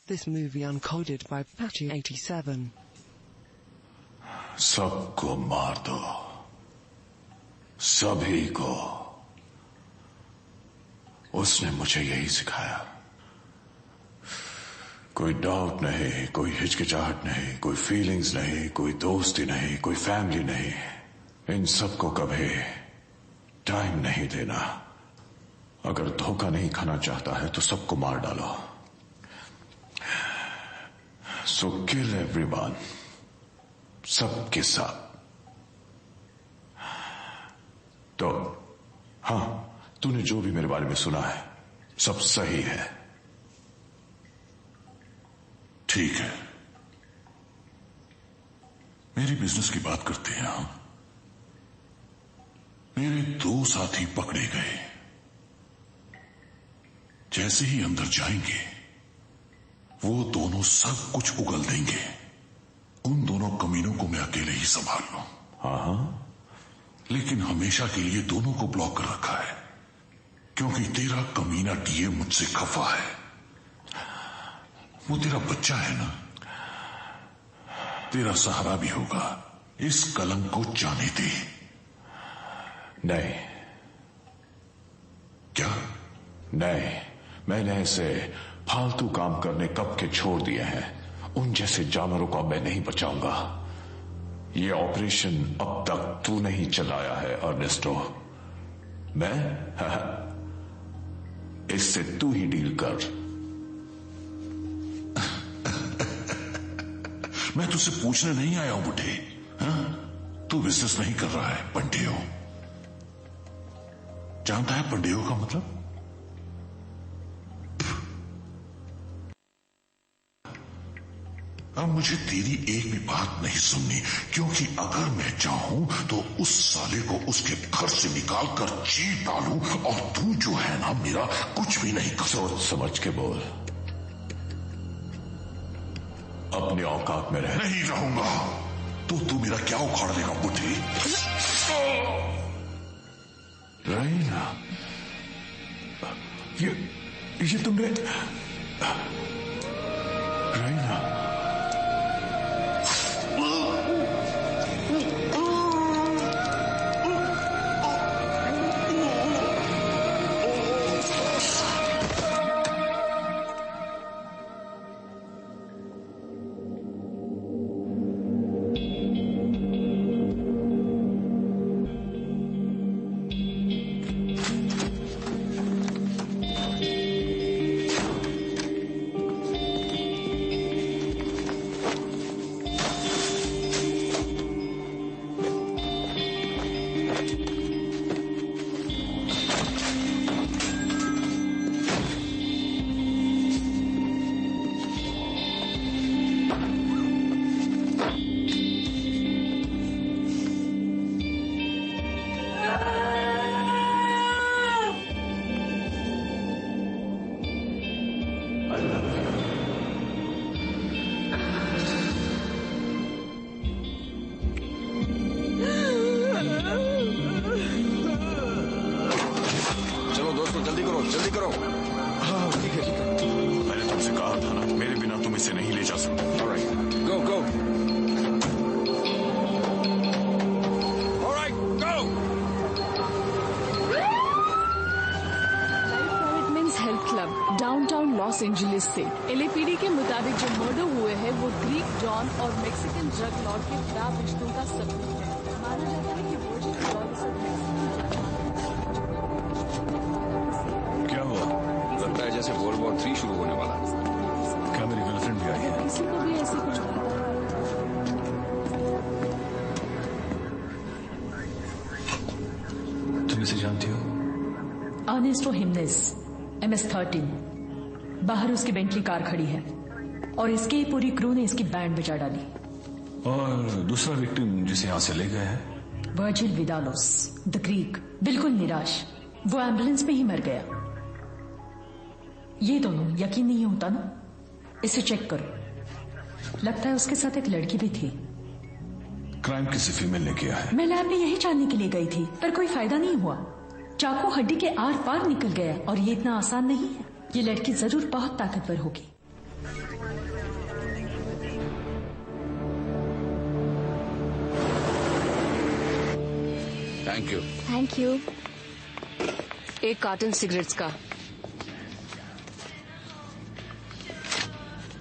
This movie uncoded by Patchy87. सबको मार दो, सभी को। उसने मुझे यही सिखाया। कोई डाउट नहीं, कोई हिचकिचाहट नहीं, कोई फीलिंग्स नहीं, कोई दोस्ती नहीं, कोई फैमिली नहीं। इन सबको कभी टाइम नहीं देना। अगर धोखा नहीं खाना चाहता है तो सबको मार डालो। सो किल एवरीवन, सबके साथ। तो हाँ, तूने जो भी मेरे बारे में सुना है सब सही है। ठीक है, मेरी बिजनेस की बात करते हैं हम। मेरे 2 साथी पकड़े गए। जैसे ही अंदर जाएंगे वो दोनों सब कुछ उगल देंगे। उन दोनों कमीनों को मैं अकेले ही संभाल लूं। हाँ, लेकिन हमेशा के लिए दोनों को ब्लॉक कर रखा है, क्योंकि तेरा कमीना डीए मुझसे खफा है। वो तेरा बच्चा है ना, तेरा सहारा भी होगा। इस कलंक को जाने दे। नहीं। क्या? नहीं, मैंने ऐसे फालतू काम करने कब के छोड़ दिए हैं। उन जैसे जानवरों को मैं नहीं बचाऊंगा। ये ऑपरेशन अब तक तू नहीं चलाया है अर्नेस्टो। मैं इससे तू ही डील कर। मैं तुझसे पूछने नहीं आया हूं बुढ़े। तू बिजनेस नहीं कर रहा है, पंडेयो। जानता है पंडेयो का मतलब? अब मुझे तेरी एक भी बात नहीं सुननी, क्योंकि अगर मैं चाहूं तो उस साले को उसके घर से निकाल कर चीर डालूं, और तू जो है ना मेरा कुछ भी नहीं कर। सोच समझ के बोल। अपने औकात में रह। नहीं रहूंगा तो तू मेरा क्या उखाड़ देगा बुढ़ी? राइना, ये तुमने राइना। जल्दी करो। हाँ ठीक है। मैंने तुमसे कहा था ना, मेरे बिना तुम इसे नहीं ले जा सकते। Alright, go go. Alright, go. Life private health club downtown Los Angeles से LAPD के मुताबिक जो मर्डर हुए हैं वो ग्रीक जॉन और मैक्सिकन ड्रग लॉर्ड के खराब रिश्तों का सबूत है। माना जाता है कि वर्जिन जॉन से क्या हुआ? लगता है जैसे वर्ल्ड वॉर 3 शुरू होने वाला है। क्या मेरी गर्लफ्रेंड भी आई है? किसी को भी ऐसे कुछ तुम इसे जानती हो? Ernesto Jimenez, MS-13। बाहर उसकी बेंटली कार खड़ी है और इसकी पूरी क्रू ने इसकी बैंड बजा डाली। और दूसरा विक्टिम जिसे यहां से ले गए हैं? वर्जिल विदालोस, द ग्रीक, बिल्कुल निराश। वो एम्बुलेंस में ही मर गया। ये दोनों यकीन नहीं होता ना? इसे चेक करो। लगता है उसके साथ एक लड़की भी थी। क्राइम किसी फीमेल ने किया है। मैं लैब में यही जानने के लिए गई थी, पर कोई फायदा नहीं हुआ। चाकू हड्डी के आर पार निकल गया और ये इतना आसान नहीं है। ये लड़की जरूर बहुत ताकतवर होगी। Thank you. Thank you. एक कार्टन सिगरेट्स का।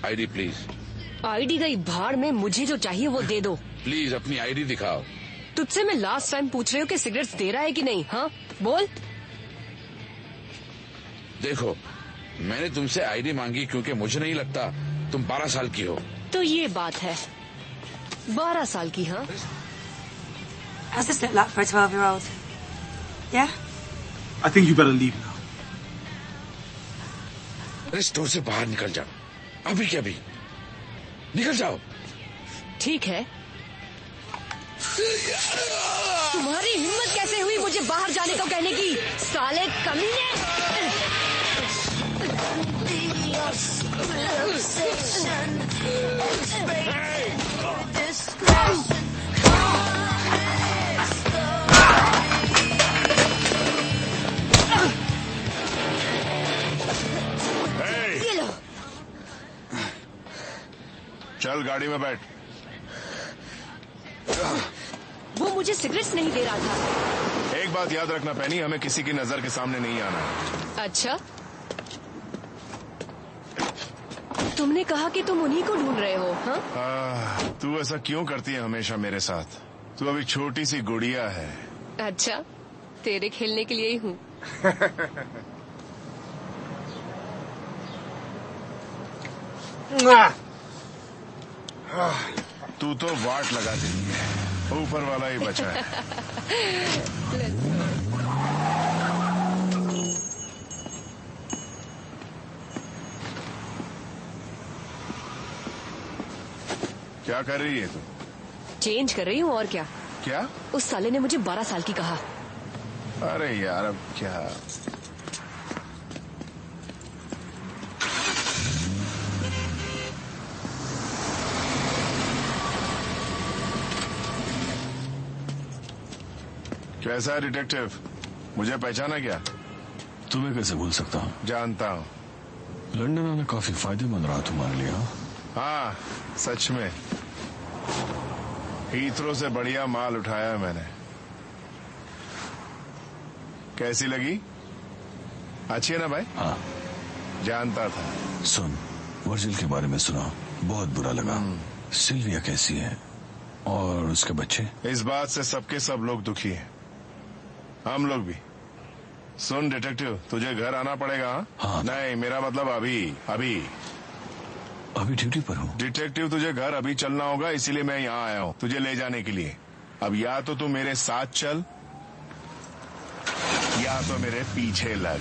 ID please. आईडी गई भाड़ में, मुझे जो चाहिए वो दे दो। प्लीज अपनी आईडी दिखाओ। तुझसे मैं लास्ट टाइम पूछ रही हूँ कि सिगरेट्स दे रहा है कि नहीं। हाँ बोल। देखो, मैंने तुमसे आईडी मांगी क्योंकि मुझे नहीं लगता तुम 12 साल की हो। तो ये बात है, 12 साल की। हाँ, How's this look like for a 12-year-old? Yeah? I think you better leave now. अरे स्टोर से बाहर निकल जाओ, अभी क्या भी, निकल जाओ। ठीक है। तुम्हारी हिम्मत कैसे हुई मुझे बाहर जाने को कहने की, साले कमीने। चल गाड़ी में बैठ। वो मुझे सिगरेट्स नहीं दे रहा था। एक बात याद रखना पैनी, हमें किसी की नजर के सामने नहीं आना है। अच्छा, तुमने कहा कि तुम उन्हीं को ढूंढ रहे हो। हाँ, तू ऐसा क्यों करती है हमेशा मेरे साथ? तू अभी छोटी सी गुड़िया है। अच्छा, तेरे खेलने के लिए ही हूँ। तू तो वाट लगा देती है, ऊपर वाला ही बचा है। क्या कर रही है तू? चेंज कर रही हूँ और क्या। क्या? उस साले ने मुझे 12 साल की कहा। अरे यार अब क्या। कैसा है डिटेक्टिव, मुझे पहचाना क्या? तुम्हें कैसे भूल सकता हूँ? जानता हूँ। लंदन आना काफी फायदेमंद रहा तुम्हारे लिए। हाँ सच में, हीथ्रो से बढ़िया माल उठाया मैंने। कैसी लगी? अच्छी है ना भाई? हाँ जानता था। सुन, वर्जिल के बारे में सुना, बहुत बुरा लगा। सिल्विया कैसी है और उसके बच्चे? इस बात से सबके सब लोग दुखी हैं, हम लोग भी। सुन डिटेक्टिव, तुझे घर आना पड़ेगा। हाँ। नहीं, मेरा मतलब अभी ड्यूटी पर हूँ। डिटेक्टिव, तुझे घर अभी चलना होगा, इसीलिए मैं यहाँ आया हूँ तुझे ले जाने के लिए। अब या तो तू मेरे साथ चल या तो मेरे पीछे लग।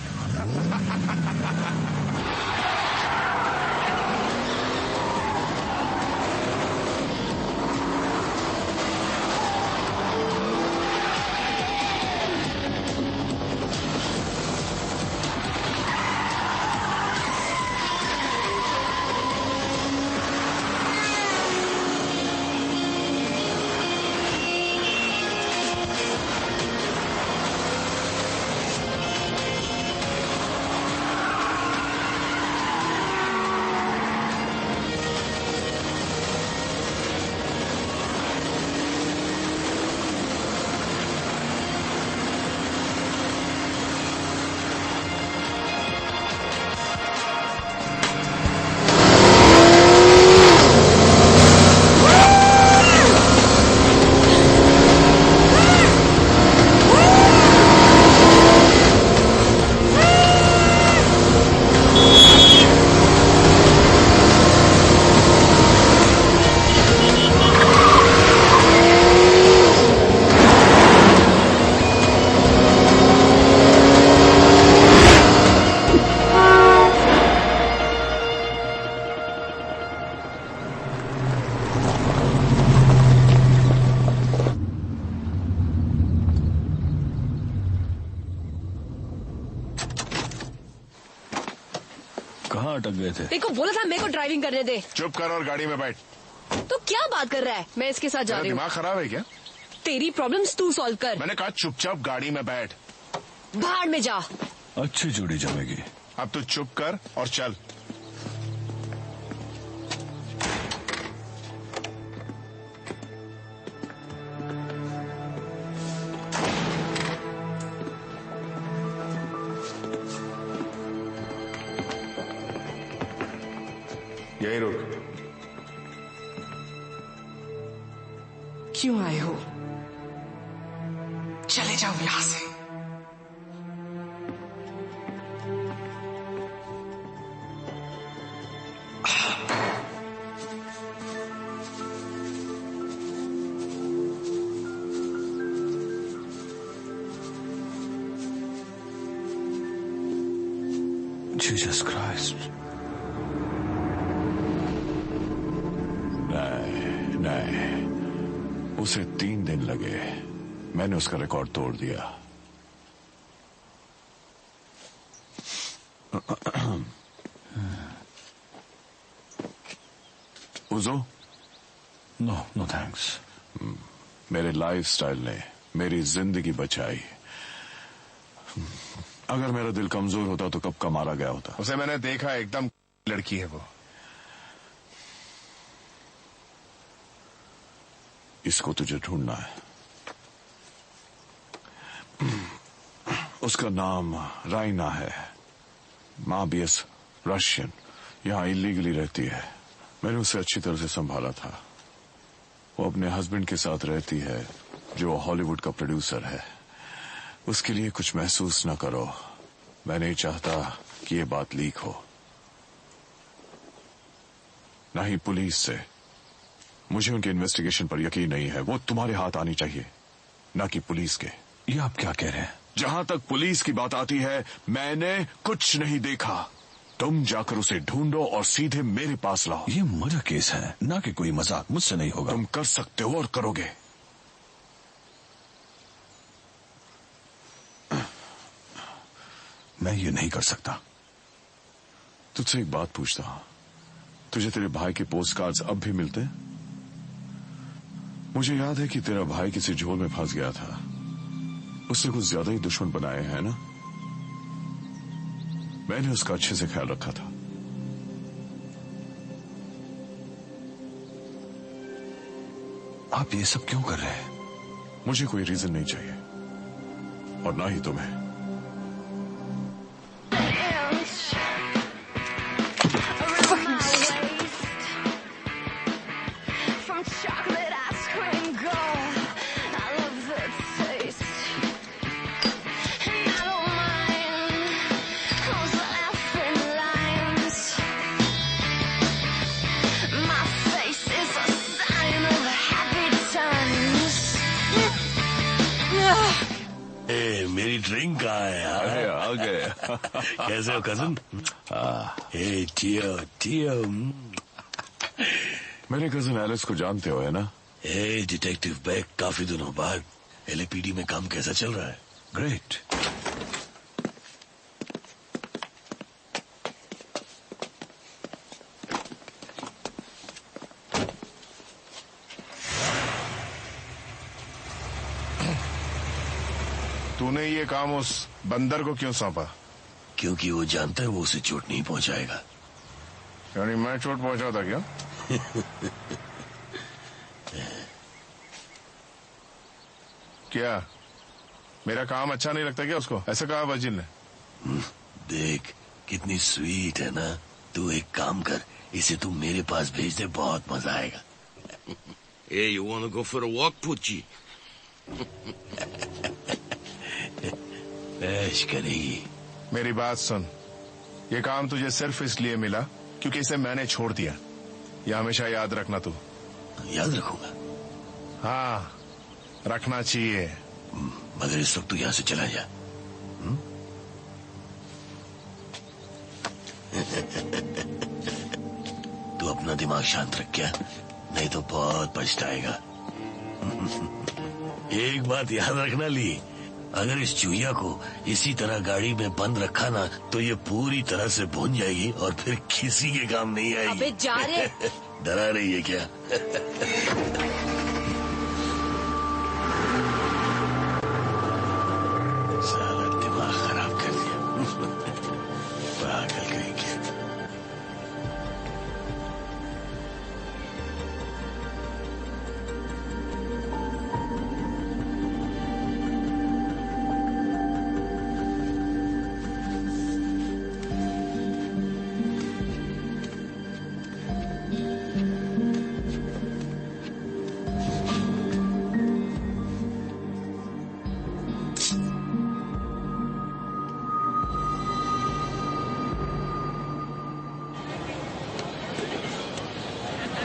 कहाँ अटक गए थे? देखो बोला था मेरे को ड्राइविंग करने दे। चुप कर और गाड़ी में बैठ। तो क्या बात कर रहा है? मैं इसके साथ जा तेरा रही हूँ। दिमाग खराब है क्या? तेरी प्रॉब्लम्स तू सॉल्व कर। मैंने कहा चुपचाप गाड़ी में बैठ। भाड़ में जा। अच्छी जोड़ी जमेगी। अब तू चुप कर और चल। क्यों आए हो? चले जाओ यहां से। Jesus Christ. नहीं, उसे 3 दिन लगे। मैंने उसका रिकॉर्ड तोड़ दिया। उजो? No thanks. मेरे लाइफस्टाइल ने मेरी जिंदगी बचाई। अगर मेरा दिल कमजोर होता तो कब का मारा गया होता। उसे मैंने देखा, एकदम लड़की है वो। इसको तुझे ढूंढना है। उसका नाम राइना है। माँ बीएस रशियन, यहां इलीगली रहती है। मैंने उसे अच्छी तरह से संभाला था। वो अपने हस्बैंड के साथ रहती है जो हॉलीवुड का प्रोड्यूसर है। उसके लिए कुछ महसूस न करो। मैं नहीं चाहता कि ये बात लीक हो, ना ही पुलिस से। मुझे उनके इन्वेस्टिगेशन पर यकीन नहीं है। वो तुम्हारे हाथ आनी चाहिए, ना कि पुलिस के। ये आप क्या कह रहे हैं? जहां तक पुलिस की बात आती है, मैंने कुछ नहीं देखा। तुम जाकर उसे ढूंढो और सीधे मेरे पास लाओ। ये मर्डर केस है, ना कि कोई मजाक। मुझसे नहीं होगा। तुम कर सकते हो और करोगे। मैं ये नहीं कर सकता। तुझसे एक बात पूछता हूं, तुझे तेरे भाई के पोस्ट कार्ड्स अब भी मिलते हैं? मुझे याद है कि तेरा भाई किसी झोल में फंस गया था। उसने कुछ ज्यादा ही दुश्मन बनाए हैं ना? मैंने उसका अच्छे से ख्याल रखा था। आप ये सब क्यों कर रहे हैं? मुझे कोई रीजन नहीं चाहिए, और ना ही तुम्हें। मेरी ड्रिंक कहाँ है यार? अरे आ गए। कैसे हो कजन? टियो। मेरे कजन एलिस को जानते हो, है ना? डिटेक्टिव बैक, काफी दिनों बाद। एलएपीडी में काम कैसा चल रहा है? ग्रेट। तूने ये काम उस बंदर को क्यों सौंपा? क्योंकि वो जानता है वो उसे चोट नहीं पहुंचाएगा। यानी मैं चोट पहुंचा था क्या? क्या मेरा काम अच्छा नहीं लगता क्या उसको? ऐसा कहा वजीर ने। देख कितनी स्वीट है ना। तू एक काम कर, इसे तू मेरे पास भेज दे, बहुत मजा आएगा। Hey, you wanna go for a walk, Pucci? ऐश करेगी। मेरी बात सुन, ये काम तुझे सिर्फ इसलिए मिला क्योंकि इसे मैंने छोड़ दिया। ये हमेशा याद रखना तू। याद रखूंगा। हाँ, रखना चाहिए। मगर इस वक्त तू यहां से चला जा। तू अपना दिमाग शांत रख, क्या? नहीं तो बहुत पछताएगा। एक बात याद रखना ली, अगर इस चूहिया को इसी तरह गाड़ी में बंद रखा ना तो ये पूरी तरह से भून जाएगी और फिर किसी के काम नहीं आएगी। अबे जा रे। डरा रही है क्या? साला दिमाग खराब कर दिया। पागल कहीं क्या।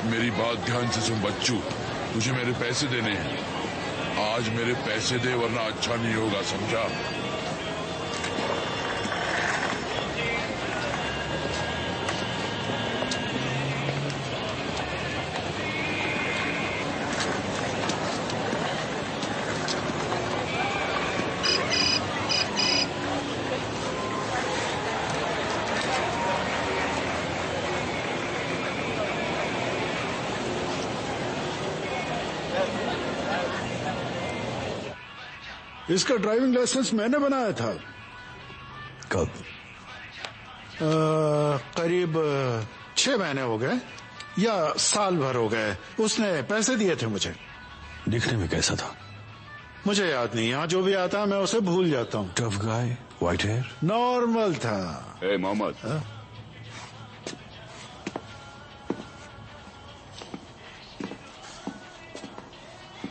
मेरी बात ध्यान से सुन बच्चू, तुझे मेरे पैसे देने हैं। आज मेरे पैसे दे वरना अच्छा नहीं होगा, समझा? इसका ड्राइविंग लाइसेंस मैंने बनाया था। कब? करीब 6 महीने हो गए या साल भर हो गए। उसने पैसे दिए थे मुझे। दिखने में कैसा था? मुझे याद नहीं, यहाँ जो भी आता है मैं उसे भूल जाता हूँ। Tough guy, white hair? Normal था। ए मोहम्मद,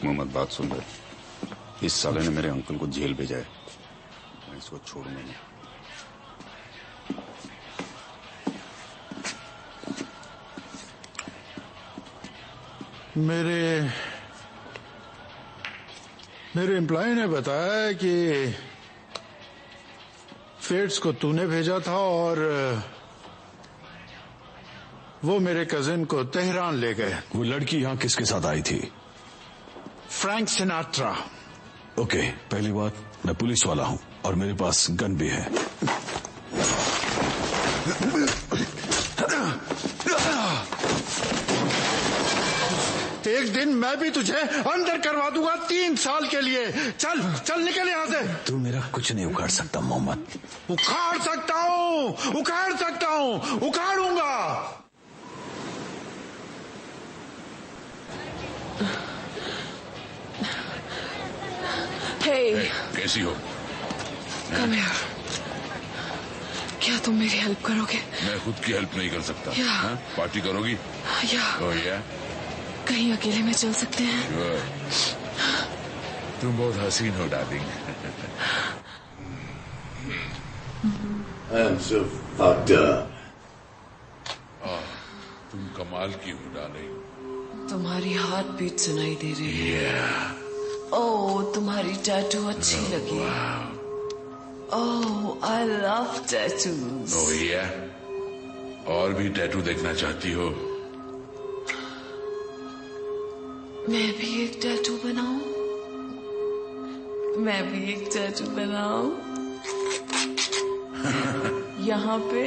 मोहम्मद बात सुन रहे, इस साले ने मेरे अंकल को जेल भेजा है, मैं इसको छोड़ूंगा नहीं। मेरे एम्प्लॉय ने बताया कि फेट्स को तूने भेजा था और वो मेरे कजिन को तेहरान ले गए। वो लड़की यहाँ किसके साथ आई थी? Frank Sinatra. ओके, पहली बात, मैं पुलिस वाला हूँ और मेरे पास गन भी है। एक दिन मैं भी तुझे अंदर करवा दूंगा 3 साल के लिए। चल चल निकल यहाँ से। तू मेरा कुछ नहीं उखाड़ सकता मोहम्मद। उखाड़ सकता हूँ, उखाड़ सकता हूँ, उखाड़ूंगा। Hey, कैसी हो? come here. क्या तुम मेरी हेल्प करोगे? मैं खुद की हेल्प नहीं कर सकता। Yeah. पार्टी करोगी? Yeah. Oh yeah? कहीं अकेले में चल सकते हैं? तुम बहुत हसीन हो darling. I'm so fucked up. तुम कमाल की हो डार्लिंग। तुम्हारी हार्ट बीट सुनाई दे रही है। Yeah. ओह, तुम्हारी टैटू अच्छी लगी। ओह, I love tattoos. Oh yeah? और भी टैटू देखना चाहती हो? मैं भी एक टैटू बनाऊं? मैं भी एक टैटू बनाऊं? यहाँ पे?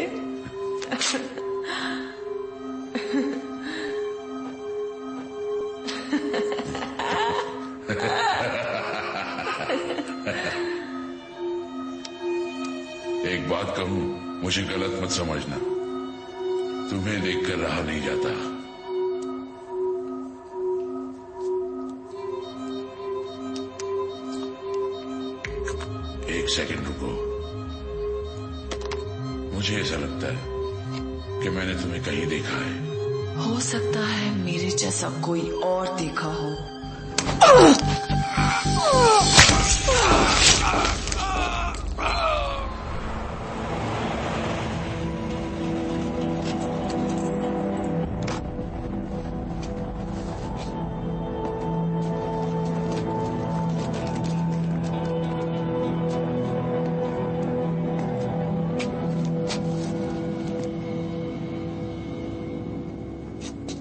एक बात कहूं, मुझे गलत मत समझना, तुम्हें देखकर रहा नहीं जाता। एक सेकंड रुको, मुझे ऐसा लगता है कि मैंने तुम्हें कहीं देखा है। हो सकता है मेरे जैसा कोई और देखा हो।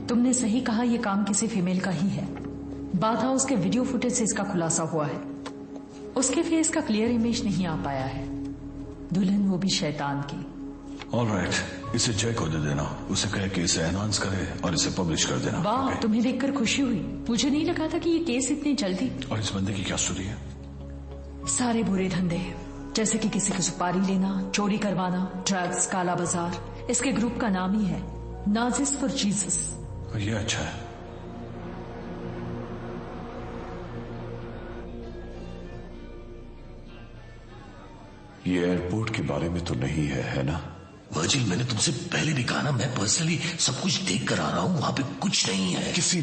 तुमने सही कहा, यह काम किसी फीमेल का ही है। बात हाउस के वीडियो फुटेज से इसका खुलासा हुआ है। उसके फेस का क्लियर इमेज नहीं आ पाया है। दुल्हन वो भी शैतान की। ऑलराइट, इसे जय को दे देना, उसे कहे कि इसे एनहांस करे और इसे पब्लिश कर देना। वाह, तुम्हें देखकर खुशी हुई। मुझे नहीं लगा था कि ये केस इतनी जल्दी। और इस बंदे की क्या स्टोरी है? सारे बुरे धंधे, जैसे कि किसी की सुपारी लेना, चोरी करवाना, ड्रग्स, काला बाजार। इसके ग्रुप का नाम ही है नाजिस फॉर जीसस। ये अच्छा है। ये एयरपोर्ट के बारे में तो नहीं है ना? वर्जिल, मैंने तुमसे पहले भी कहा ना, मैं पर्सनली सब कुछ देख कर आ रहा हूं, वहां पे कुछ नहीं है। किसी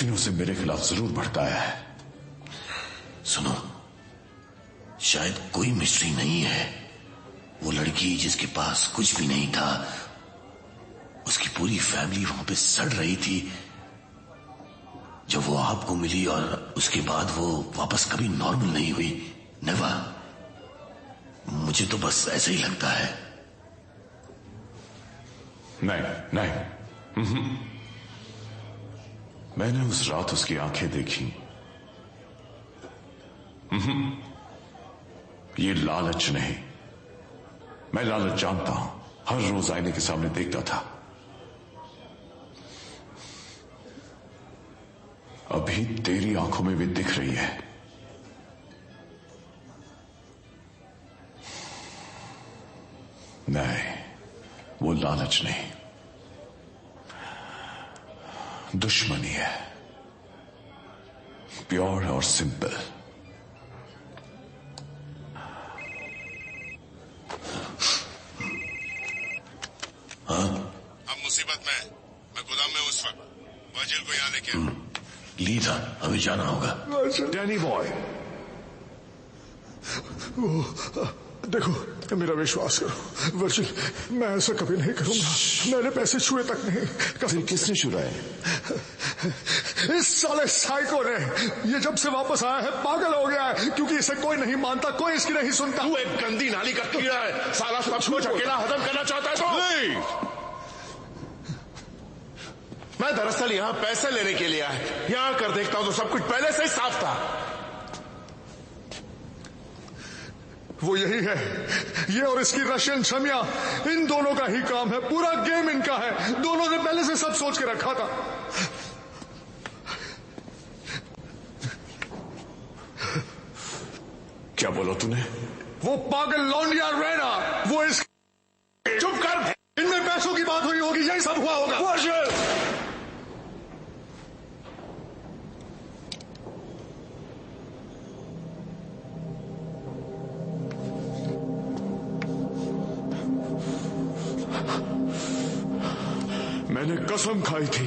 ने उसे मेरे खिलाफ जरूर भड़काया है। सुनो, शायद कोई मिस्ट्री नहीं है। वो लड़की जिसके पास कुछ भी नहीं था, उसकी पूरी फैमिली वहां पे सड़ रही थी जब वो आपको मिली, और उसके बाद वो वापस कभी नॉर्मल नहीं हुई। नेवर। मुझे तो बस ऐसा ही लगता है। नहीं, मैंने उस रात उसकी आंखें देखी। ये लालच नहीं, मैं लालच जानता हूं, हर रोज आईने के सामने देखता था। अभी तेरी आंखों में भी दिख रही है। नहीं, वो लालच नहीं, दुश्मनी है, प्योर और सिंपल। हम मुसीबत में, मैं गोदाम में उस वक्त वर्जिल को यहां लेके ली था, हमें जाना होगा। डैनी बॉय, देखो, मेरा विश्वास करो वर्जिल, मैं ऐसा कभी नहीं करूंगा। मैंने पैसे छुए तक नहीं। फिर किसने छुराए? इस साले साइको ने। ये जब से वापस आया है पागल हो गया है, क्योंकि इसे कोई नहीं मानता, कोई इसकी नहीं सुनता। तू एक गंदी नाली का कीड़ा है, साला सब कुछ अकेला हजम करना चाहता है। तो नहीं, मैं दरअसल यहां पैसे लेने के लिए आया। यहां कर देखता हूं तो सब कुछ पहले से ही साफ था। वो यही है, ये और इसकी रशियन शमिया, इन दोनों का ही काम है। पूरा गेम इनका है। दोनों ने पहले से सब सोच के रखा था। क्या बोला तूने? वो पागल लौंडिया रैना, वो इस... चुप कर, इनमें पैसों की बात हुई होगी, यही सब हुआ होगा। मैंने कसम खाई थी,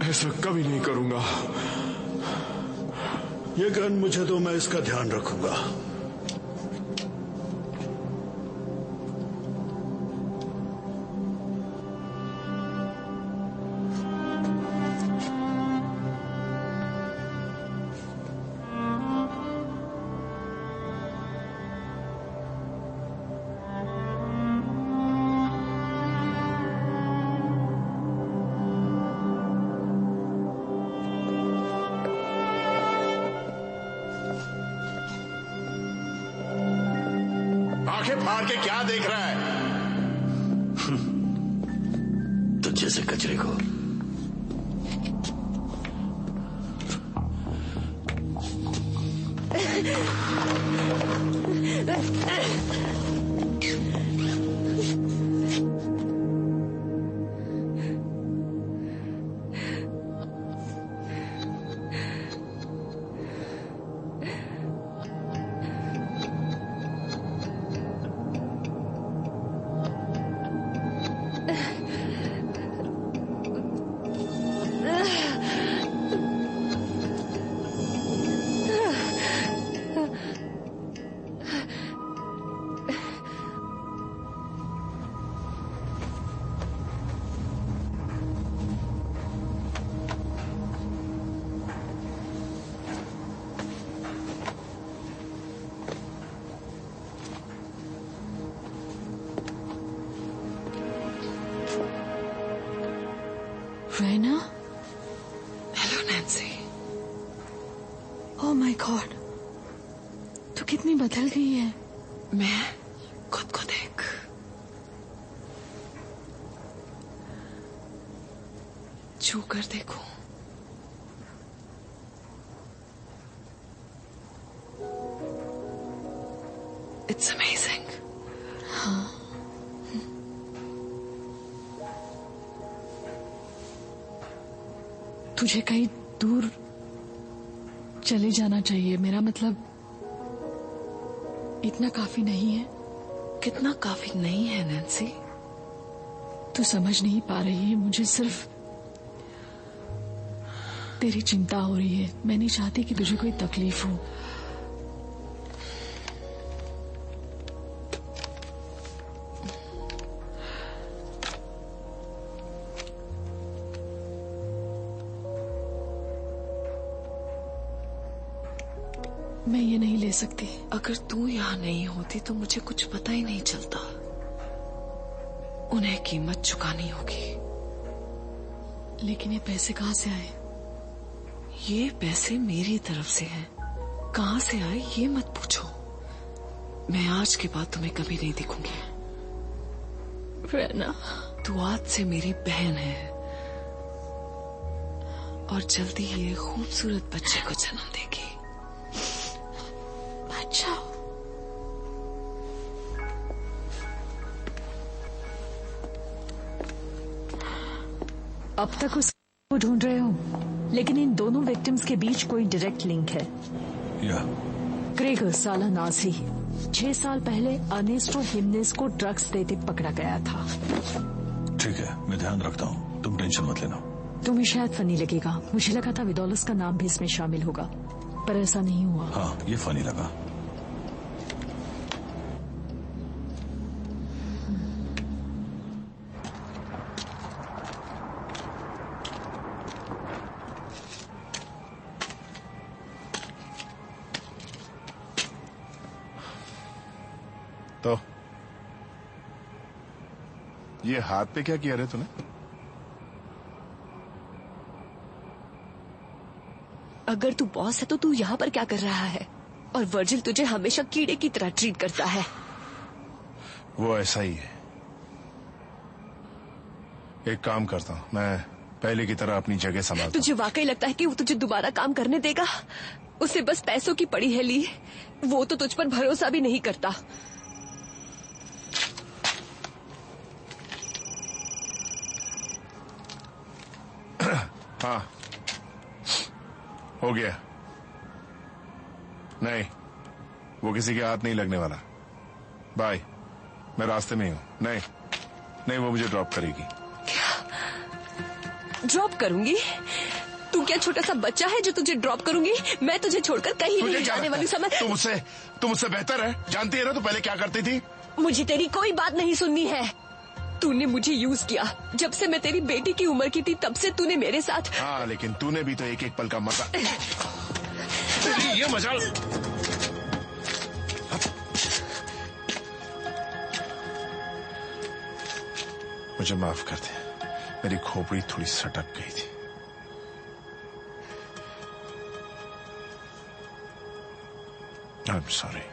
ऐसा कभी नहीं करूंगा। ये गन मुझे तो, मैं इसका ध्यान रखूंगा। फाड़ के क्या देख रहा है? तुझ जैसे कचरे को। Raina? Hello Nancy. Oh my God, तू कितनी बदल गई है। मैं खुद को देख। छू कर देखो। It's amazing. हाँ, तुझे कहीं दूर चले जाना चाहिए। मेरा मतलब इतना काफी नहीं है। कितना काफी नहीं है नैन्सी? तू समझ नहीं पा रही है, मुझे सिर्फ तेरी चिंता हो रही है। मैं नहीं चाहती कि तुझे कोई तकलीफ हो। मैं ये नहीं ले सकती। अगर तू यहाँ नहीं होती तो मुझे कुछ पता ही नहीं चलता। उन्हें कीमत चुकानी होगी। लेकिन ये पैसे कहाँ से आए? ये पैसे मेरी तरफ से हैं। कहाँ से आए ये मत पूछो। मैं आज के बाद तुम्हें कभी नहीं दिखूंगी। रैना, तू आज से मेरी बहन है और जल्दी ये खूबसूरत बच्चे को जन्म देगी। अच्छा। अब तक उसको ढूंढ रहे हो, लेकिन इन दोनों विक्टिम्स के बीच कोई डायरेक्ट लिंक है। ग्रेगर साला नाजी 6 साल पहले अर्नेस्टो हिमेनेज को ड्रग्स देते पकड़ा गया था। ठीक है, मैं ध्यान रखता हूँ, तुम टेंशन मत लेना। तुम्हें शायद फनी लगेगा, मुझे लगा था विदोलस का नाम भी इसमें शामिल होगा, पर ऐसा नहीं हुआ। हाँ, ये फनी लगा। तो ये हाथ पे क्या किया रे तूने? अगर तू बॉस है तो तू यहाँ पर क्या कर रहा है? और वर्जिल तुझे हमेशा कीड़े की तरह ट्रीट करता है। वो ऐसा ही है। एक काम करता हूँ, मैं पहले की तरह अपनी जगह संभालता हूँ। तुझे वाकई लगता है कि वो तुझे दोबारा काम करने देगा? उसे बस पैसों की पड़ी है ली। वो तो तुझ पर भरोसा भी नहीं करता। हाँ, हो गया। नहीं, वो किसी के हाथ नहीं लगने वाला। बाय, मैं रास्ते में ही हूँ। नहीं नहीं, वो मुझे ड्रॉप करेगी। क्या ड्रॉप करूंगी? तू क्या छोटा सा बच्चा है जो तुझे ड्रॉप करूंगी? मैं तुझे छोड़कर कहीं नहीं जाने वाली। समझ, तुम मुझसे बेहतर है। जानती है ना तू पहले क्या करती थी? मुझे तेरी कोई बात नहीं सुननी है। तूने मुझे यूज किया। जब से मैं तेरी बेटी की उम्र की थी तब से तूने मेरे साथ। हाँ, लेकिन तूने भी तो एक एक पल का मजा। तेरी ये मजा। मुझे माफ कर दे, मेरी खोपड़ी थोड़ी सटक गई थी। I'm sorry.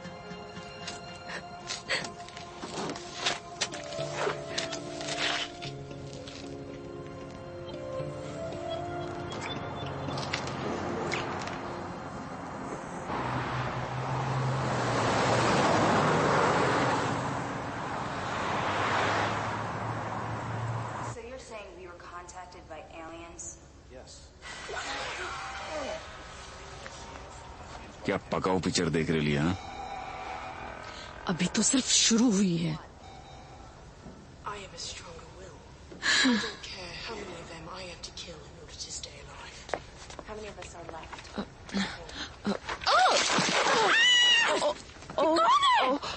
क्या पकाऊ पिक्चर देख रही है? अभी तो सिर्फ शुरू हुई है।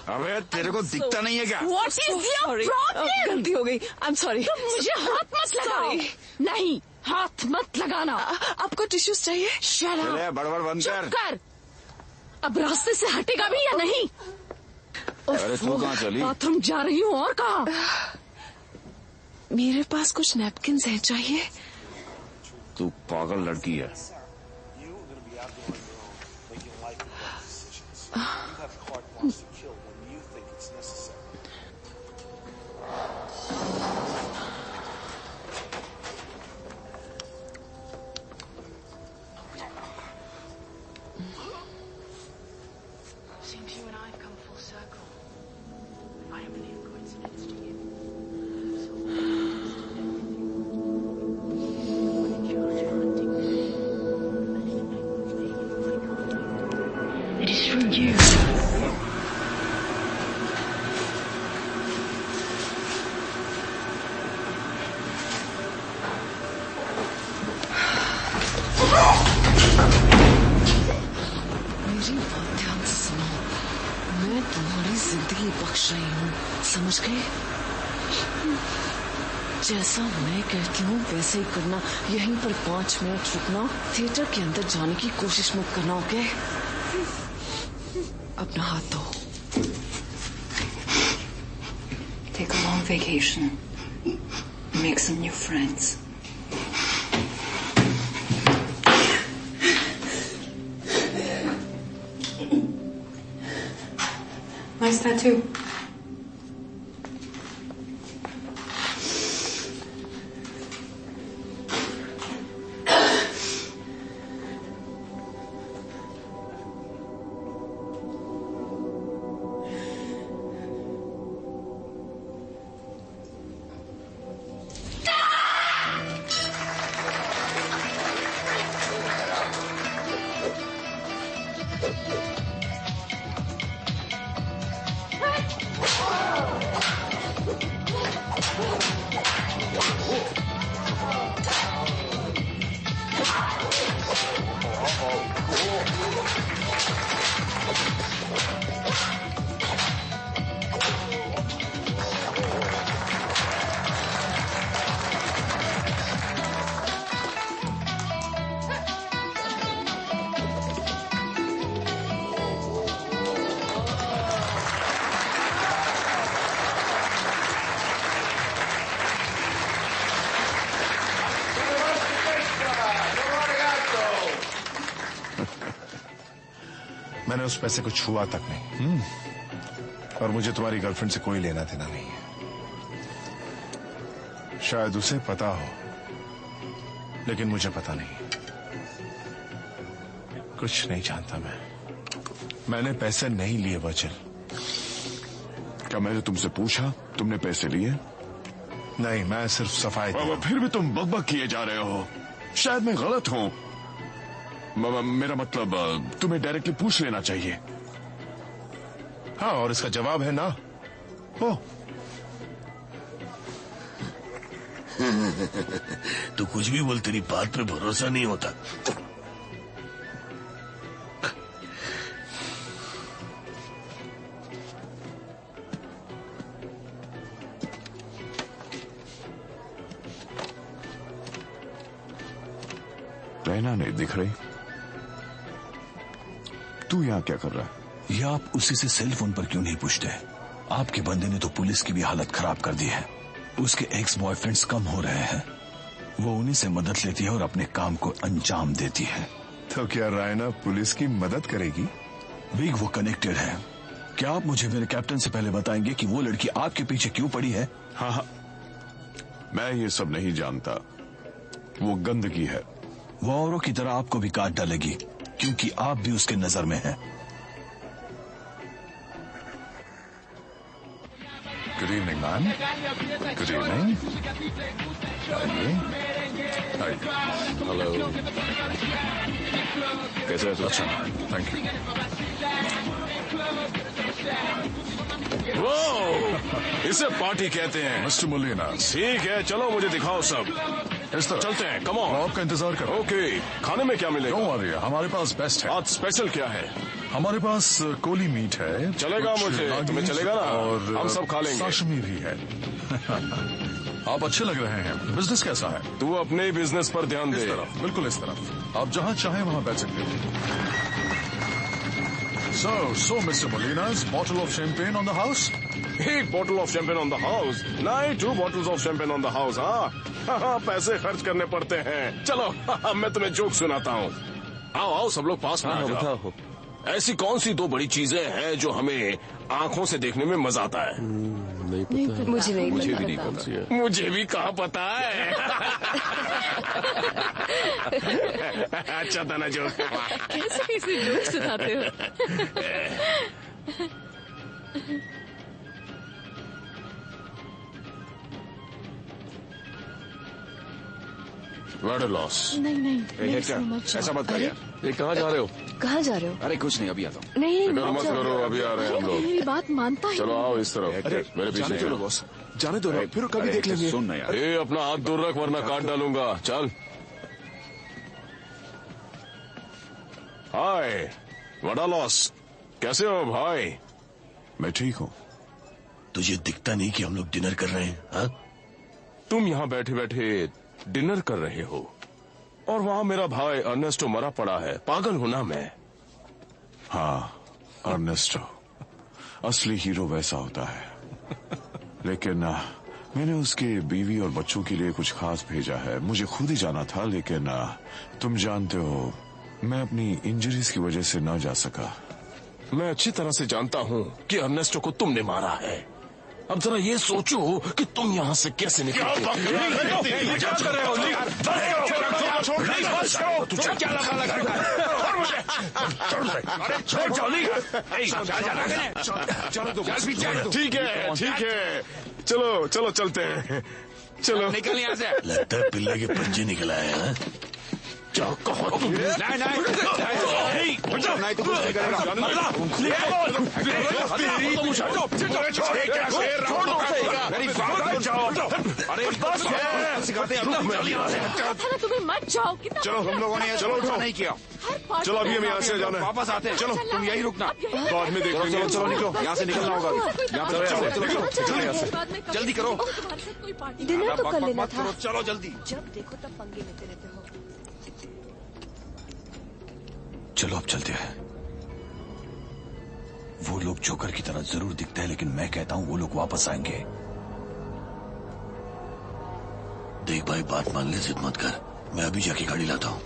अबे तेरे को दिखता नहीं है क्या? What is your problem? गलती हो गई। I'm sorry. तुम मुझे हाथ मत लगाओ। नहीं, हाथ मत लगाना। आपको टिश्यूज चाहिए? चले, बड़बड़ बंद कर। चुप कर। अब रास्ते से हटेगा भी या नहीं? अरे तू कहाँ चली? बाथरूम जा रही हूँ। और कहाँ? मेरे पास कुछ नैपकिन्स हैं, चाहिए? तू पागल लड़की है। समझ गए? जैसा मैं कहती हूँ वैसे ही करना। यहीं पर 5 मिनट रुकना। थिएटर के अंदर जाने की कोशिश मत करना, ओके? अपना हाथ धो। Take a long vacation. Make some new friends. Nice tattoo. मैंने उस पैसे को छुआ तक नहीं। और मुझे तुम्हारी गर्लफ्रेंड से कोई लेना देना नहीं है। शायद उसे पता हो, लेकिन मुझे पता नहीं। कुछ नहीं जानता मैंने पैसे नहीं लिए वचल। क्या मैंने तुमसे पूछा तुमने पैसे लिए? नहीं, मैं सिर्फ सफाई। फिर भी तुम बकबक किए जा रहे हो। शायद मैं गलत हूं। मेरा मतलब तुम्हें डायरेक्टली पूछ लेना चाहिए। हाँ, और इसका जवाब है ना। ओ तो कुछ भी बोल, तेरी बात पे भरोसा नहीं होता। रहना नहीं दिख रही। तू यहाँ क्या कर रहा है? ये आप उसी से सेल फोन पर क्यों नहीं पूछते? आपके बंदे ने तो पुलिस की भी हालत खराब कर दी है। उसके एक्स बॉयफ्रेंड्स कम हो रहे हैं। वो उन्हीं से मदद लेती है और अपने काम को अंजाम देती है। तो क्या रायना पुलिस की मदद करेगी? विग, वो कनेक्टेड है। क्या आप मुझे मेरे कैप्टन से पहले बताएंगे कि वो लड़की आपके पीछे क्यों पड़ी है? हाँ, मैं ये सब नहीं जानता। वो गंदगी है। वो औरों की तरह आपको भी काट डालेगी, क्योंकि आप भी उसके नजर में हैं। Good evening ma'am. Good evening. Hello. कैसे है? अच्छा, थैंक यू। वो इसे पार्टी कहते हैं। मिस्टर मुलीना। ठीक है, चलो मुझे दिखाओ सब। इस तरह चलते हैं, कम ऑन। आपका इंतजार करो। ओके, खाने में क्या मिलेगा? डोंट वरी, हमारे पास बेस्ट है। आज स्पेशल क्या है? हमारे पास कोली मीट है। चलेगा मुझे, तुम्हें चलेगा ना? और हम सब खा लेंगे। साशिमी भी है। आप अच्छे लग रहे हैं। बिजनेस कैसा है? तू अपने ही बिजनेस पर ध्यान दे। इस तरफ, बिल्कुल इस तरफ। आप जहाँ चाहें वहाँ बैठ सकते हो। So, Mr. Molina's bottle of champagne on the house? एक bottle of champagne on the house? नहीं, 2 bottles of champagne on the house. हाँ, पैसे खर्च करने पड़ते हैं। चलो, मैं तुम्हें जोक सुनाता हूँ। आओ आओ, सब लोग पास में आ जाओ। ऐसी कौन सी 2 बड़ी चीजें हैं जो हमें आंखों से देखने में मजा आता है? नहीं पता। मुझे नहीं मुझे भी नहीं पता। मुझे भी कहाँ पता है। अच्छा था ना जोक। कैसे कैसे जोक सुनाते हो? What a loss। नहीं ऐसा मत कर यार। ये कहाँ जा रहे हो? कहाँ जा रहे हो? अरे कुछ नहीं, अभी आता हूँ। नहीं मत करो, अभी आ रहे हैं हम लोग। मेरी बात मानता है। चलो आओ इस तरफ। अरे मेरे पीछे चलो बॉस, जाने दो ना, फिर कभी देख लेंगे। सुन ना यार। ए, अपना हाथ दूर रख वरना काट डालूंगा। चल। हाय, वड़ा लॉस, कैसे हो भाई? मैं ठीक हूँ। तुझे दिखता नहीं कि हम लोग डिनर कर रहे हैं? हाँ? तुम यहाँ बैठे बैठे डिनर कर रहे हो और वहाँ मेरा भाई अर्नेस्टो मरा पड़ा है। पागल हूं ना मैं? हाँ, अर्नेस्टो, असली हीरो वैसा होता है। लेकिन मैंने उसके बीवी और बच्चों के लिए कुछ खास भेजा है। मुझे खुद ही जाना था, लेकिन तुम जानते हो मैं अपनी इंजरीज की वजह से न जा सका। मैं अच्छी तरह से जानता हूँ कि अर्नेस्टो को तुमने मारा है। अब जरा ये सोचो कि तुम यहाँ से कैसे निकले। ठीक है ठीक है, चलो चलो चलते हैं, चलो निकल यहाँ से। लगता है पिल्ले के पंजे निकल आए हैं। क्या कहा तुमने? नहीं तो कुछ नहीं करेगा। तुम्हें मत जाओ। चलो हम लोगों ने चलो उठो नहीं किया। चलो अभी हम यहाँ से जाना है। वापस आते हैं। चलो तुम यही रुकना। बाद में देख लेंगे। चलो निकलो, यहाँ से निकलना होगा। यहाँ पे जल्दी करो। डिनर तो कर लेना था। चलो जल्दी। जब देखो तब पंगे लेते रहते हो। चलो अब चलते हैं। वो लोग जोकर की तरह जरूर दिखते हैं, लेकिन मैं कहता हूं वो लोग वापस आएंगे। देख भाई, बात मान ले, जिद मत कर। मैं अभी जाके गाड़ी लाता हूँ।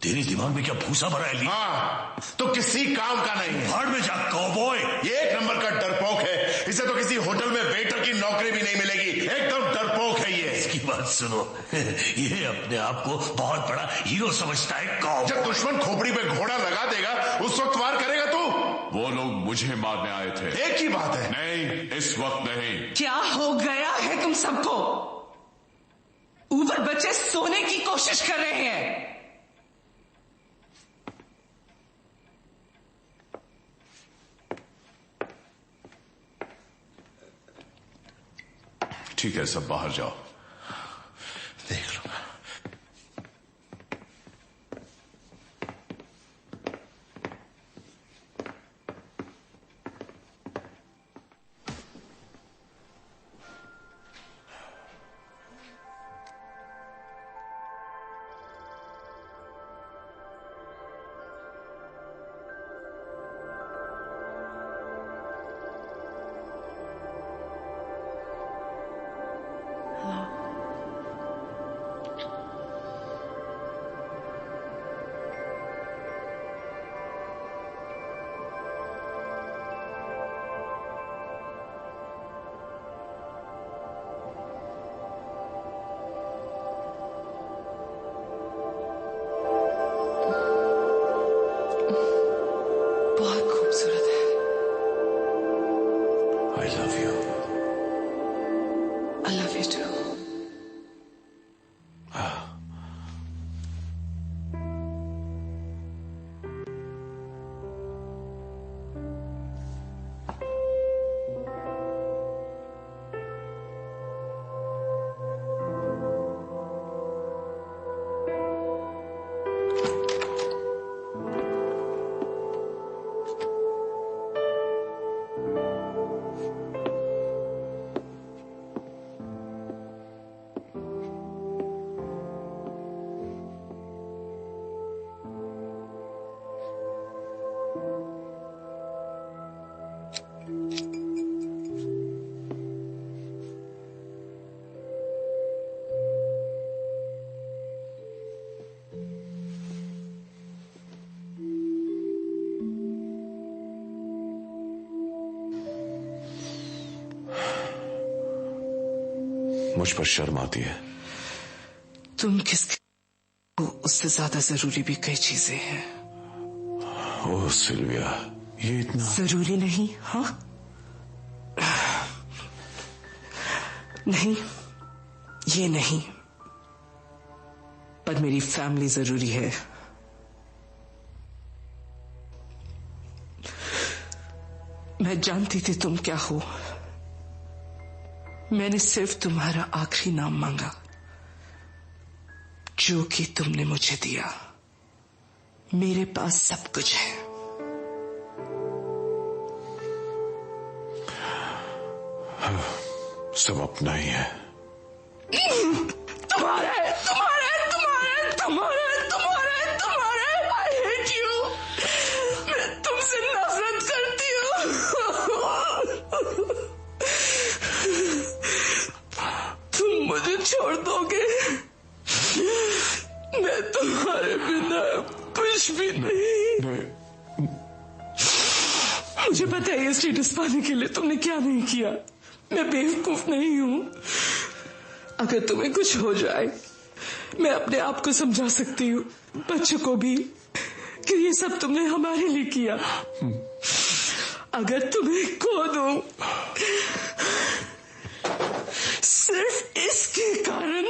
तेरे दिमाग में क्या भूसा भरा है? हाँ, तो किसी काम का नहीं है। भाड़ में जा कौबॉय। ये एक नंबर का डरपोक है। इसे तो किसी होटल में वेटर की नौकरी भी नहीं मिलेगी। एकदम डरपोक है ये। इसकी बात सुनो, ये अपने आप को बहुत बड़ा हीरो समझता है। कौबॉय। जब दुश्मन खोपड़ी पे घोड़ा लगा देगा उस वक्त वार करेगा तू। वो लोग मुझे मारने आए थे। एक ही बात है। नहीं, इस वक्त नहीं। क्या हो गया है तुम सबको? ऊपर बच्चे सोने की कोशिश कर रहे हैं। ठीक है, सब बाहर जाओ। देख लो। मुझ पर शर्म आती है। तुम किसको उससे ज्यादा जरूरी भी कई चीजें हैं। ओह सिल्विया, ये इतना जरूरी नहीं? हाँ, नहीं, ये नहीं, पर मेरी फैमिली जरूरी है। मैं जानती थी तुम क्या हो। मैंने सिर्फ तुम्हारा आखिरी नाम मांगा, जो कि तुमने मुझे दिया। मेरे पास सब कुछ है। सब अपना ही है। तुम्हारे तुम्हारे तुम्हारे तुम्हारे तुम्हारे तुम्हारे आई हेट यू। मैं तुमसे नफरत करती हूँ। तुम मुझे छोड़ दोगे? मैं तुम्हारे बिना कुछ भी नहीं। मुझे पता है ये स्टेटस पाने के लिए तुमने क्या नहीं किया। मैं बेवकूफ नहीं हूं। अगर तुम्हें कुछ हो जाए, मैं अपने आप को समझा सकती हूँ, बच्चों को भी, कि ये सब तुमने हमारे लिए किया। अगर तुम्हें खो दूं सिर्फ इसके कारण,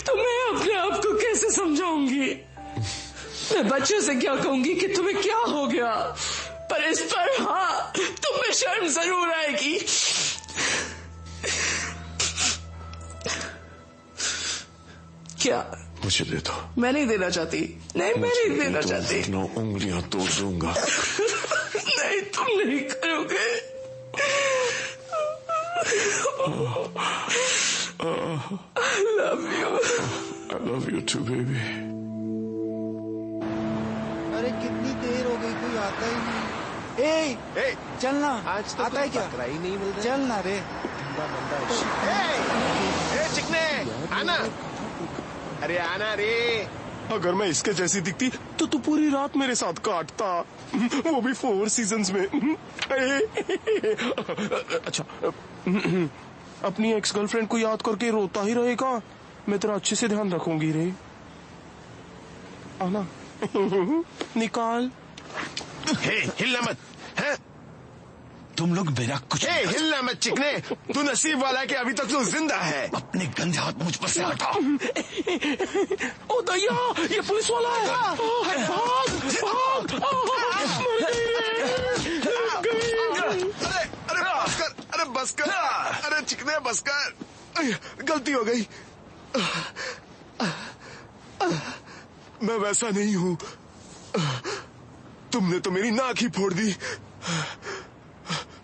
तो मैं अपने आप को कैसे समझाऊंगी? मैं बच्चों से क्या कहूंगी कि तुम्हें क्या हो गया? पर इस पर हाँ, तुम्हें शर्म जरूर आएगी। क्या? मुझे दे दो। मैं नहीं देना चाहती। नहीं, मैं नहीं देना चाहती। उंगलियां तोड़ दूंगा। नहीं, तुम नहीं करोगे। I love you. I love you too, baby. अरे कितनी देर हो गई, कोई आता ही नहीं। ए, चलना। आज तो आता है क्या? ही नहीं मिल रहा। चलना रे। चिकने आना। अरे आना रे। अगर मैं इसके जैसी दिखती तो तू पूरी रात मेरे साथ काटता, वो भी 4 सीजन्स में। अच्छा, अपनी एक्स गर्लफ्रेंड को याद करके रोता ही रहेगा। मैं तेरा अच्छे से ध्यान रखूंगी रे। आना। निकाल। हिलना मत। है? तुम लोग मेरा कुछ हिलना मत चिकने। तू नसीब वाला है कि अभी तक तू जिंदा है। अपने गंदे हाथ मुझ पर से हटा। ओ दया, ये पुलिस वाला है। भाग, भाग। अरे बस कर, अरे बस कर, अरे चिकने बस कर। गलती हो गई। मैं वैसा नहीं हूँ। तुमने तो मेरी नाक ही फोड़ दी।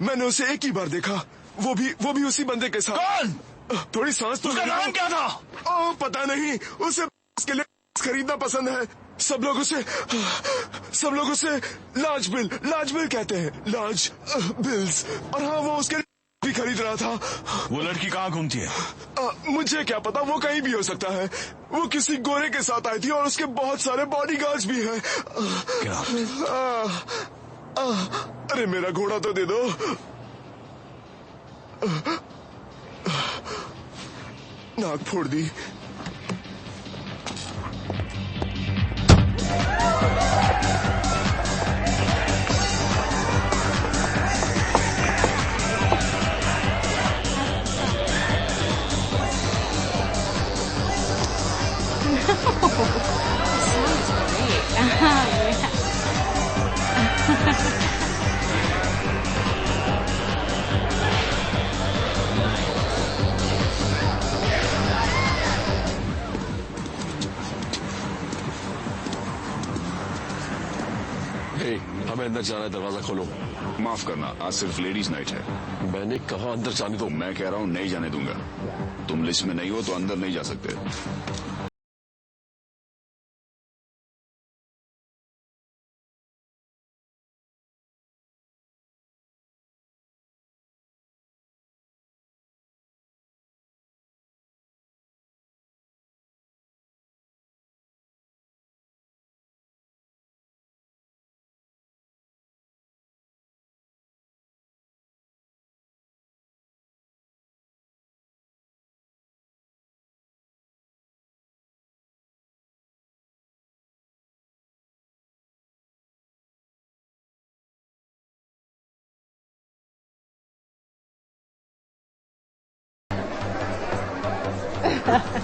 मैंने उसे एक ही बार देखा, वो भी उसी बंदे के साथ। कौन? थोड़ी सांस तो। उसका नाम क्या था? ओ पता नहीं। उसे उसके लिए खरीदना पसंद है। सब लोग उसे लार्ज बिल कहते हैं। Large bills. और हाँ, वो उसके लिए भी खरीद रहा था। वो लड़की कहाँ घूमती है? मुझे क्या पता, वो कहीं भी हो सकता है। वो किसी गोरे के साथ आई थी और उसके बहुत सारे बॉडीगार्ड्स भी हैं। क्या? अरे मेरा घोड़ा तो दे दो। नाक फोड़ दी। हमें अंदर जाना है, दरवाजा खोलो। माफ करना, आज सिर्फ लेडीज नाइट है। मैंने कहा अंदर जाने दो। मैं कह रहा हूँ नहीं जाने दूंगा। तुम लिस्ट में नहीं हो तो अंदर नहीं जा सकते।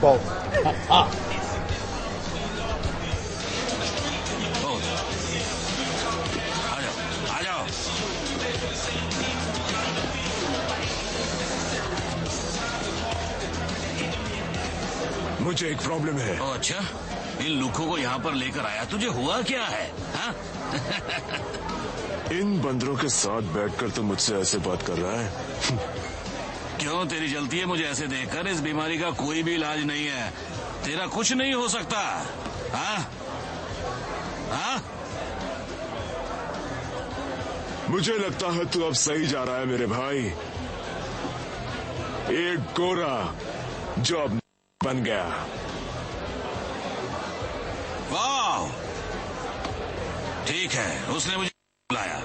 fault. आ जाओ। मुझे एक प्रॉब्लम है। ओ अच्छा, इन लुखों को यहाँ पर लेकर आया, तुझे हुआ क्या है? हाँ? इन बंदरों के साथ बैठकर तो मुझसे ऐसे बात कर रहा है। क्यों तेरी जलती है मुझे ऐसे देखकर? इस बीमारी का कोई भी इलाज नहीं है, तेरा कुछ नहीं हो सकता। हाँ? हाँ? मुझे लगता है तू अब सही जा रहा है मेरे भाई। एक गोरा जो अब बन गया। वाह, ठीक है, उसने मुझे बुलाया।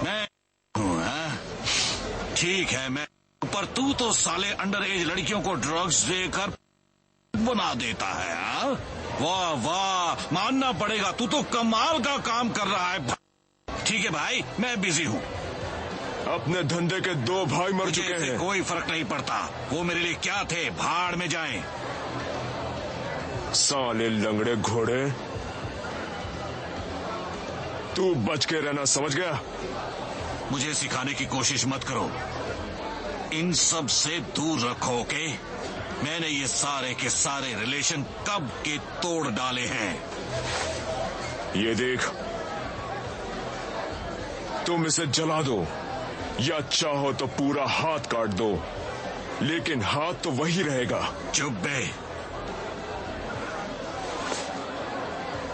मैं हूँ, हाँ? ठीक है, मैं पर तू तो साले अंडर एज लड़कियों को ड्रग्स देकर बना देता है। हाँ? वाह वाह, मानना पड़ेगा, तू तो कमाल का काम कर रहा है। ठीक है भाई, मैं बिजी हूँ। अपने धंधे के 2 भाई मर चुके हैं। कोई फर्क नहीं पड़ता, वो मेरे लिए क्या थे, भाड़ में जाएं। साले लंगड़े घोड़े, तू बच के रहना, समझ गया? मुझे सिखाने की कोशिश मत करो, इन सब से दूर रखो, ओके? मैंने ये सारे के सारे रिलेशन कब के तोड़ डाले हैं। ये देख, तुम इसे जला दो या चाहो तो पूरा हाथ काट दो, लेकिन हाथ तो वही रहेगा। चुप बे।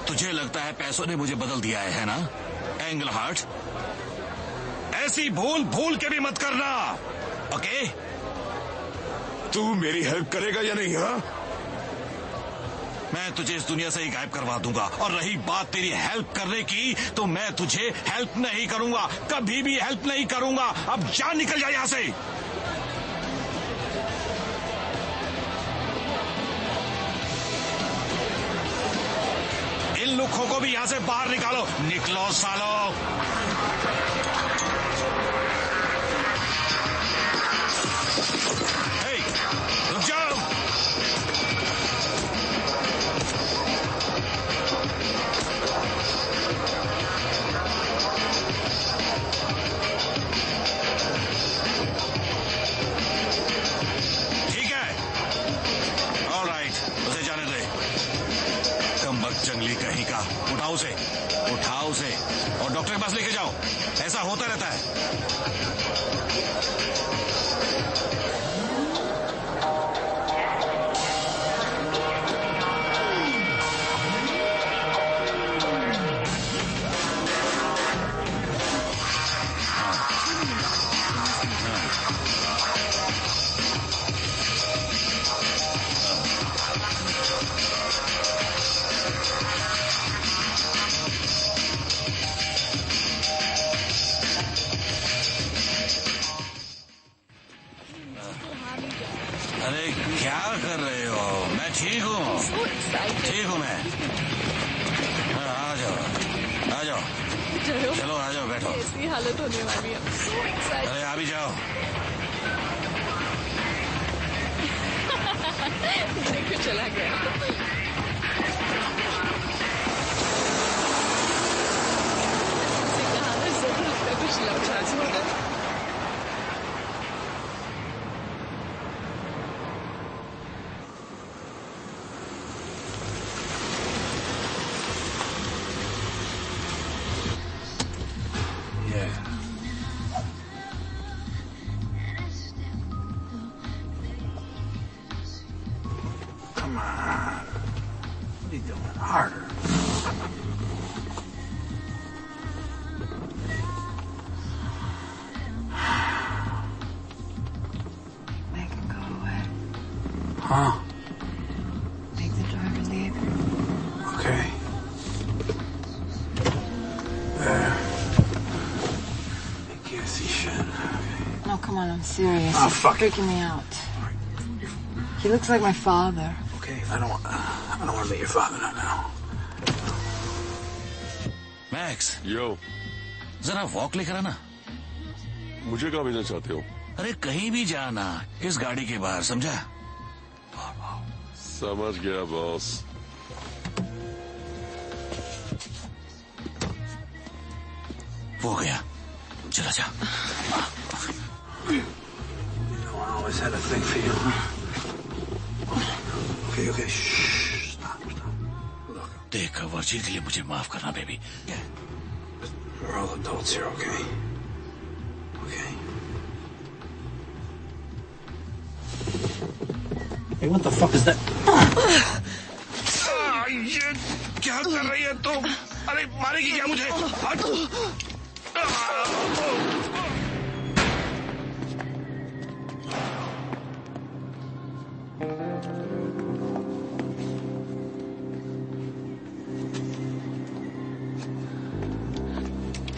तुझे लगता है पैसों ने मुझे बदल दिया है ना, एंगल हार्ट? ऐसी भूल भूल के भी मत करना, ओके? तू मेरी हेल्प करेगा या नहीं? हाँ, मैं तुझे इस दुनिया से ही गायब करवा दूंगा। और रही बात तेरी हेल्प करने की, तो मैं तुझे हेल्प नहीं करूंगा, कभी भी हेल्प नहीं करूंगा। अब जा, निकल जा यहां से। इन लुखों को भी यहां से बाहर निकालो। निकलो सालो। रुक जाओ। ठीक है, ऑलराइट, उसे जाने दे। कमबख्त जंगली कहीं का, उठाओ उसे, उठाओ उसे और डॉक्टर के पास लेके जाओ। ऐसा होता रहता है। अरे क्या कर रहे हो? मैं ठीक हूँ, ठीक हूँ मैं। आ जाओ, आ जाओ, चलो आ जाओ, बैठो। ऐसी हालत होने वाली है। अरे आ भी जाओ। देखो चला गया। कुछ लफड़ा होगा। Come on. What are you doing? Harder. Make him go away. Huh? Make the driver leave. Okay. There. You can't see shit. No, come on, I'm serious. Oh, You're fuck it. freaking me out. He looks like my father. Okay, I don't want to meet your father not now. Max, yo, जरा walk लेकर आना। मुझे कहाँ भेजना चाहते हो? अरे कहीं भी जाना, इस गाड़ी के बाहर, समझा? समझ गया बॉस। वो गया, चला जा। I always had a thing for you, huh? Okay. Shh. Stop. देख, वर्जी के लिए मुझे माफ करना baby. We're all adults here, okay? Okay. Hey, what the fuck is that? ये क्या कर रही है तुम? अरे मारेगी क्या मुझे? हट!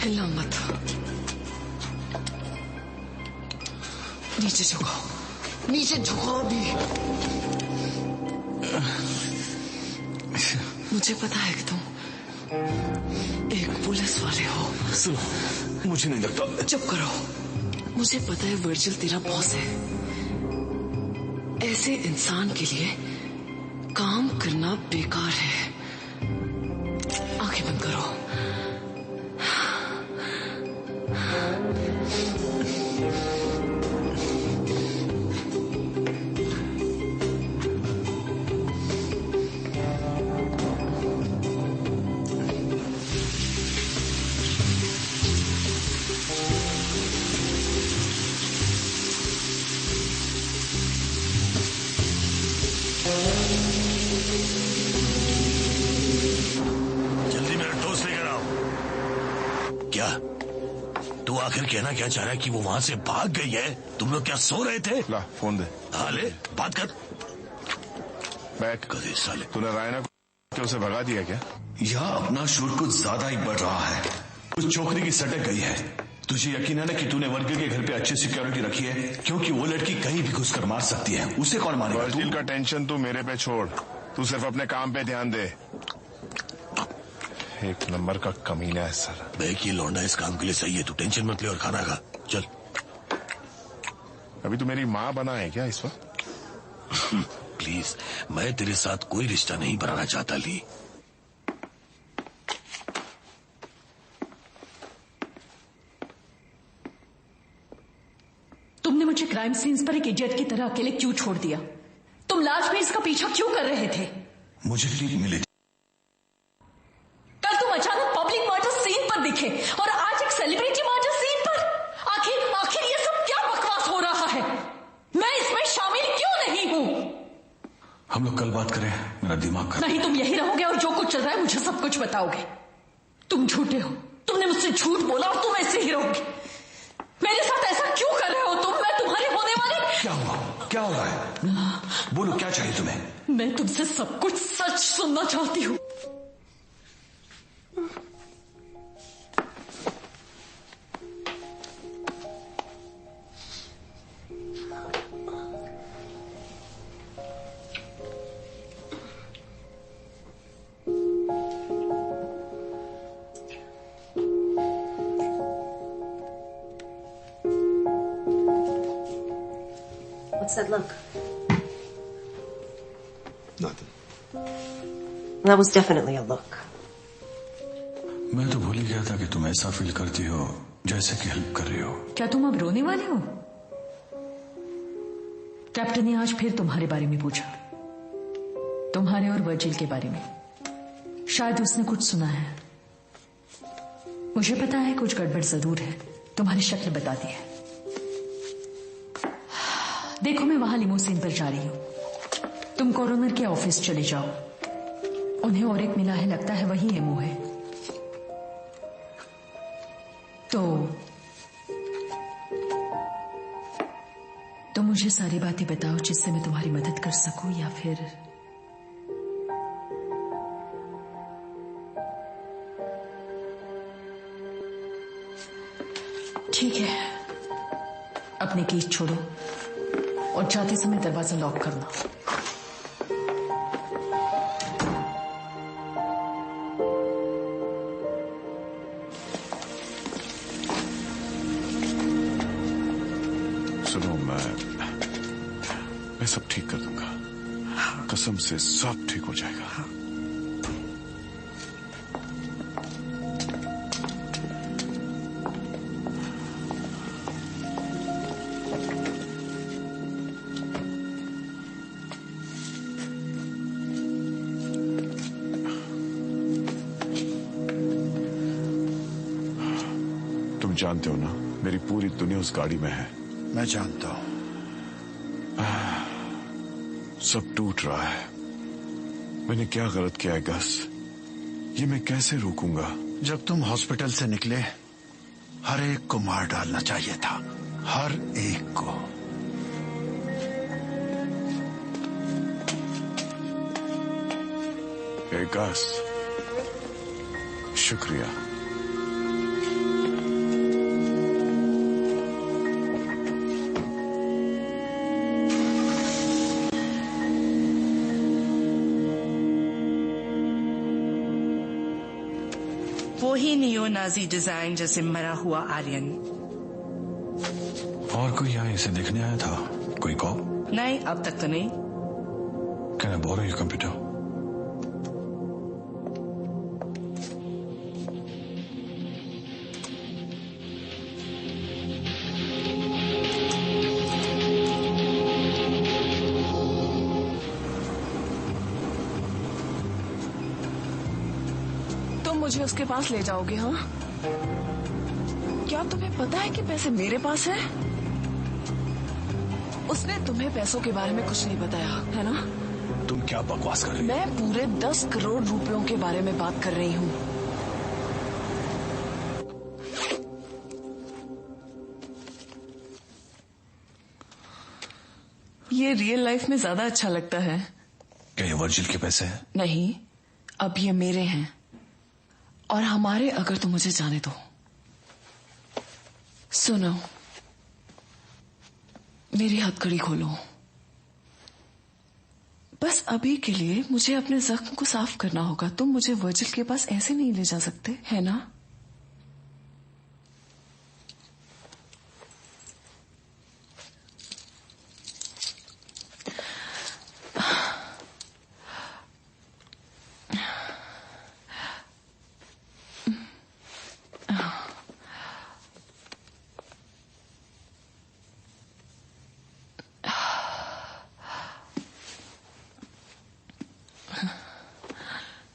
हिलना मत, नीचे झुकाओ, नीचे झुकाओ भी। मुझे पता है कि तुम एक पुलिस वाले हो। सुनो, मुझे नहीं लगता। चुप करो, मुझे पता है वर्जिल तेरा बॉस है। ऐसे इंसान के लिए काम करना बेकार है। आंखें बंद करो। तू आखिर कहना क्या चाह रहा है कि वो वहां से भाग गई है? तुम लोग क्या सो रहे थे? ला फोन दे। हाँ ले, बात कर। बैक कदे साले। तूने रायना को उसे भगा दिया क्या? यहाँ अपना शोर कुछ ज्यादा ही बढ़ रहा है। कुछ छोकरी की सटक गई है। तुझे यकीन है ना कि तूने वर्जिल के घर पे अच्छी सिक्योरिटी रखी है? क्योंकि वो लड़की कहीं भी घुसकर मार सकती है। उसे कौन मारेगा? वर्जिल का टेंशन तू मेरे पे छोड़, तू सिर्फ अपने काम पे ध्यान दे। एक नंबर का कमीना है सर। बैक ये लौंडा इस काम के लिए सही है, तू टेंशन मत ले और खाना खा। चल। अभी तू मेरी माँ बना है क्या इस वक्त? प्लीज, मैं तेरे साथ कोई रिश्ता नहीं बनाना चाहता ली। तुमने मुझे क्राइम सीन्स पर एक इडियट की तरह अकेले क्यों छोड़ दिया? तुम लाश में इसका पीछा क्यों कर रहे थे? मुझे लीड मिली। कल तुम अचानक पब्लिक मर्डर सीन पर दिखे और आज एक सेलिब्रिटी मर्डर सीन पर। आखिर ये सब क्या बकवास हो रहा है? मैं इसमें शामिल क्यों नहीं हूं? हम लोग कल बात करें, मेरा दिमाग खराब। नहीं, तुम यही रहोगे और जो कुछ चल रहा है मुझे सब कुछ बताओगे। तुम झूठे हो, तुमने मुझसे झूठ बोला और तुम ऐसे ही रहोगे। मेरे साथ ऐसा क्यों कर रहे हो तुम? मैं तुम्हारे होने वाले। क्या हुआ? क्या हो रहा है? बोलो, क्या चाहिए तुम्हें? मैं तुमसे सब कुछ सच सुनना चाहती हूँ। What's that look? Nothing. That was definitely a look. मैं तो भूल ही गया था कि तुम ऐसा फील करती हो जैसे कि हेल्प कर रही हो। क्या तुम अब रोने वाले हो? कैप्टन ने आज फिर तुम्हारे बारे में पूछा, तुम्हारे और वर्जिल के बारे में। शायद उसने कुछ सुना है। मुझे पता है कुछ गड़बड़ जरूर है, तुम्हारी शक्ल बताती है। देखो, मैं वहां लिमोसिन पर जा रही हूं। तुम कॉरोनर के ऑफिस चले जाओ। उन्हें और एक मिला है, लगता है वही एमओ है। तो मुझे सारी बातें बताओ जिससे मैं तुम्हारी मदद कर सकूं, या फिर ठीक है, अपने कीज छोड़ो और जाते समय दरवाजा लॉक करना। सुनो, मैं सब ठीक कर दूंगा। कसम से सब ठीक हो जाएगा। तुम जानते हो ना, मेरी पूरी दुनिया उस गाड़ी में है। मैं जानता हूं। सब टूट रहा है। मैंने क्या गलत किया है गस? ये मैं कैसे रोकूंगा? जब तुम हॉस्पिटल से निकले, हर एक को मार डालना चाहिए था, हर एक को। गस, शुक्रिया। वो ही नियो नाजी डिजाइन जैसे मरा हुआ आर्यन। और कोई यहाँ इसे देखने आया था? कोई कॉल? नहीं, अब तक तो नहीं। Can I borrow your computer? मुझे उसके पास ले जाओगे? हाँ, क्या तुम्हें पता है कि पैसे मेरे पास हैं? उसने तुम्हें पैसों के बारे में कुछ नहीं बताया, है ना? तुम क्या बकवास कर रही हो? मैं पूरे 10 करोड़ रुपयों के बारे में बात कर रही हूँ। ये रियल लाइफ में ज्यादा अच्छा लगता है। क्या ये वर्जिल के पैसे हैं? नहीं, अब ये मेरे हैं और हमारे। अगर तुम मुझे जाने दो। सुनो, मेरी हथकड़ी खोलो। बस अभी के लिए मुझे अपने जख्म को साफ करना होगा। तुम मुझे वर्जिल के पास ऐसे नहीं ले जा सकते, है ना?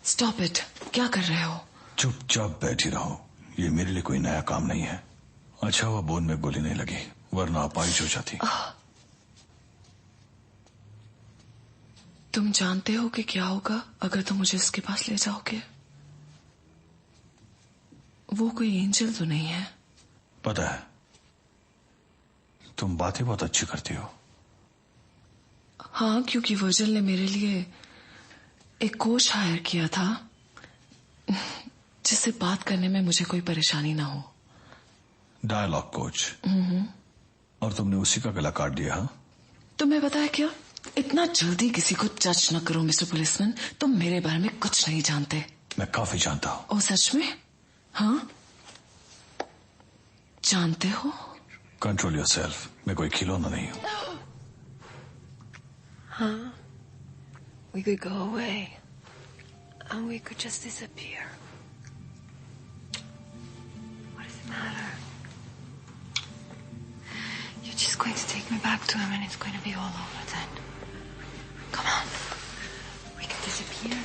Stop it. क्या कर रहे हो? चुपचाप बैठी रहो। ये मेरे लिए कोई नया काम नहीं है। अच्छा हुआ बोन में गोली नहीं लगी, वरना अपाहिज हो जाती। तुम जानते हो कि क्या होगा अगर तुम मुझे इसके पास ले जाओगे? वो कोई एंजल तो नहीं है। पता है, तुम बातें बहुत अच्छी करती हो। हाँ, क्योंकि वर्जिल ने मेरे लिए एक कोच हायर किया था जिससे बात करने में मुझे कोई परेशानी ना हो। Dialogue coach. और तुमने उसी का गला काट दिया? हाँ, तुम्हें पता है क्या, इतना जल्दी किसी को जज न करो मिस्टर पुलिसमैन। तुम मेरे बारे में कुछ नहीं जानते। मैं काफी जानता हूँ। ओ सच में? हाँ, जानते हो? Control yourself. मैं कोई खिलौना नहीं हूँ। हाँ, we could go away and we could just disappear. What does it matter? You're just going to take me back to him and it's going to be all over then. Come on, we can disappear.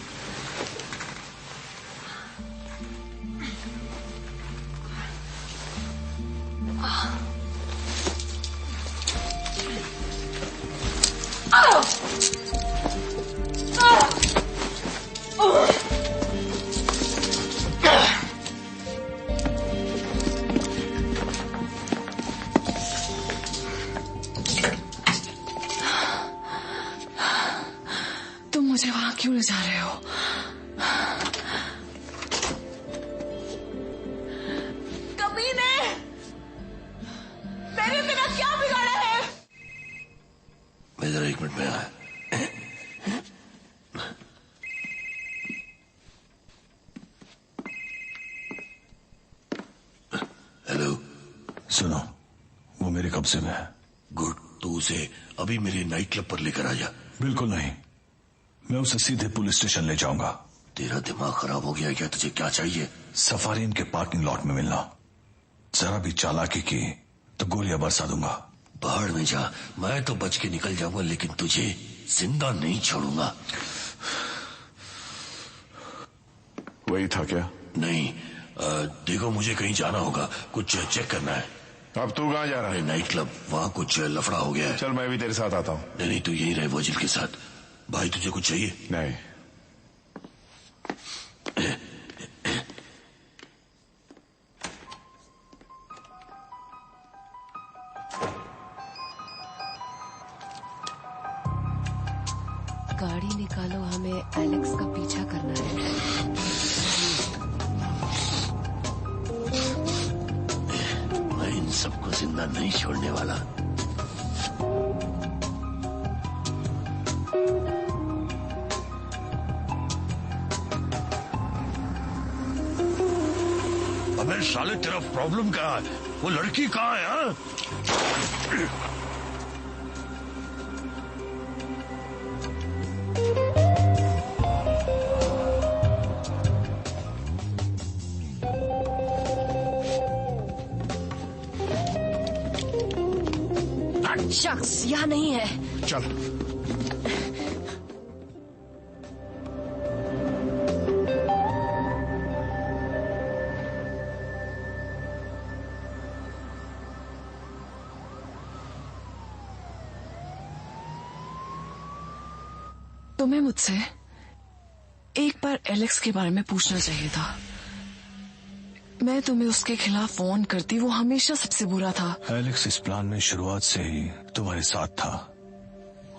तुम मुझे वहां क्यों ले जा रहे हो? कमीने, मेरे बिना क्या बिगाड़ा है? मैं जरा 1 मिनट में आया। हेलो। सुनो, वो मेरे कब्जे में है। गुड, तू उसे अभी मेरे नाइट क्लब पर लेकर आ जा। बिल्कुल नहीं, मैं उसे सीधे पुलिस स्टेशन ले जाऊंगा। तेरा दिमाग खराब हो गया क्या? तुझे क्या चाहिए? सफारीन के पार्किंग लॉट में मिलना। जरा भी चालाकी की तो गोलियां बरसा दूंगा। बाहर में जा, मैं तो बच के निकल जाऊंगा, लेकिन तुझे जिंदा नहीं छोड़ूंगा। वही था क्या? नहीं, देखो मुझे कहीं जाना होगा, कुछ चेक करना है। अब तू कहाँ जा रहा है? नाइट क्लब, वहाँ कुछ लफड़ा हो गया है। चल मैं भी तेरे साथ आता हूँ। नहीं, तू यहीं रहे वर्जिल के साथ। भाई तुझे कुछ चाहिए? नहीं। गाड़ी निकालो, हमें एलेक्स का पीछा करना है। मैं इन सबको जिंदा नहीं छोड़ने वाला। अबे साले, तेरा प्रॉब्लम क्या है? वो लड़की कहाँ है? हाँ? शख्स यहाँ नहीं है। चल। तुम्हें मुझसे एक बार एलेक्स के बारे में पूछना चाहिए था। मैं तुम्हें उसके खिलाफ फोन करती, वो हमेशा सबसे बुरा था। एलेक्स इस प्लान में शुरुआत से ही तुम्हारे साथ था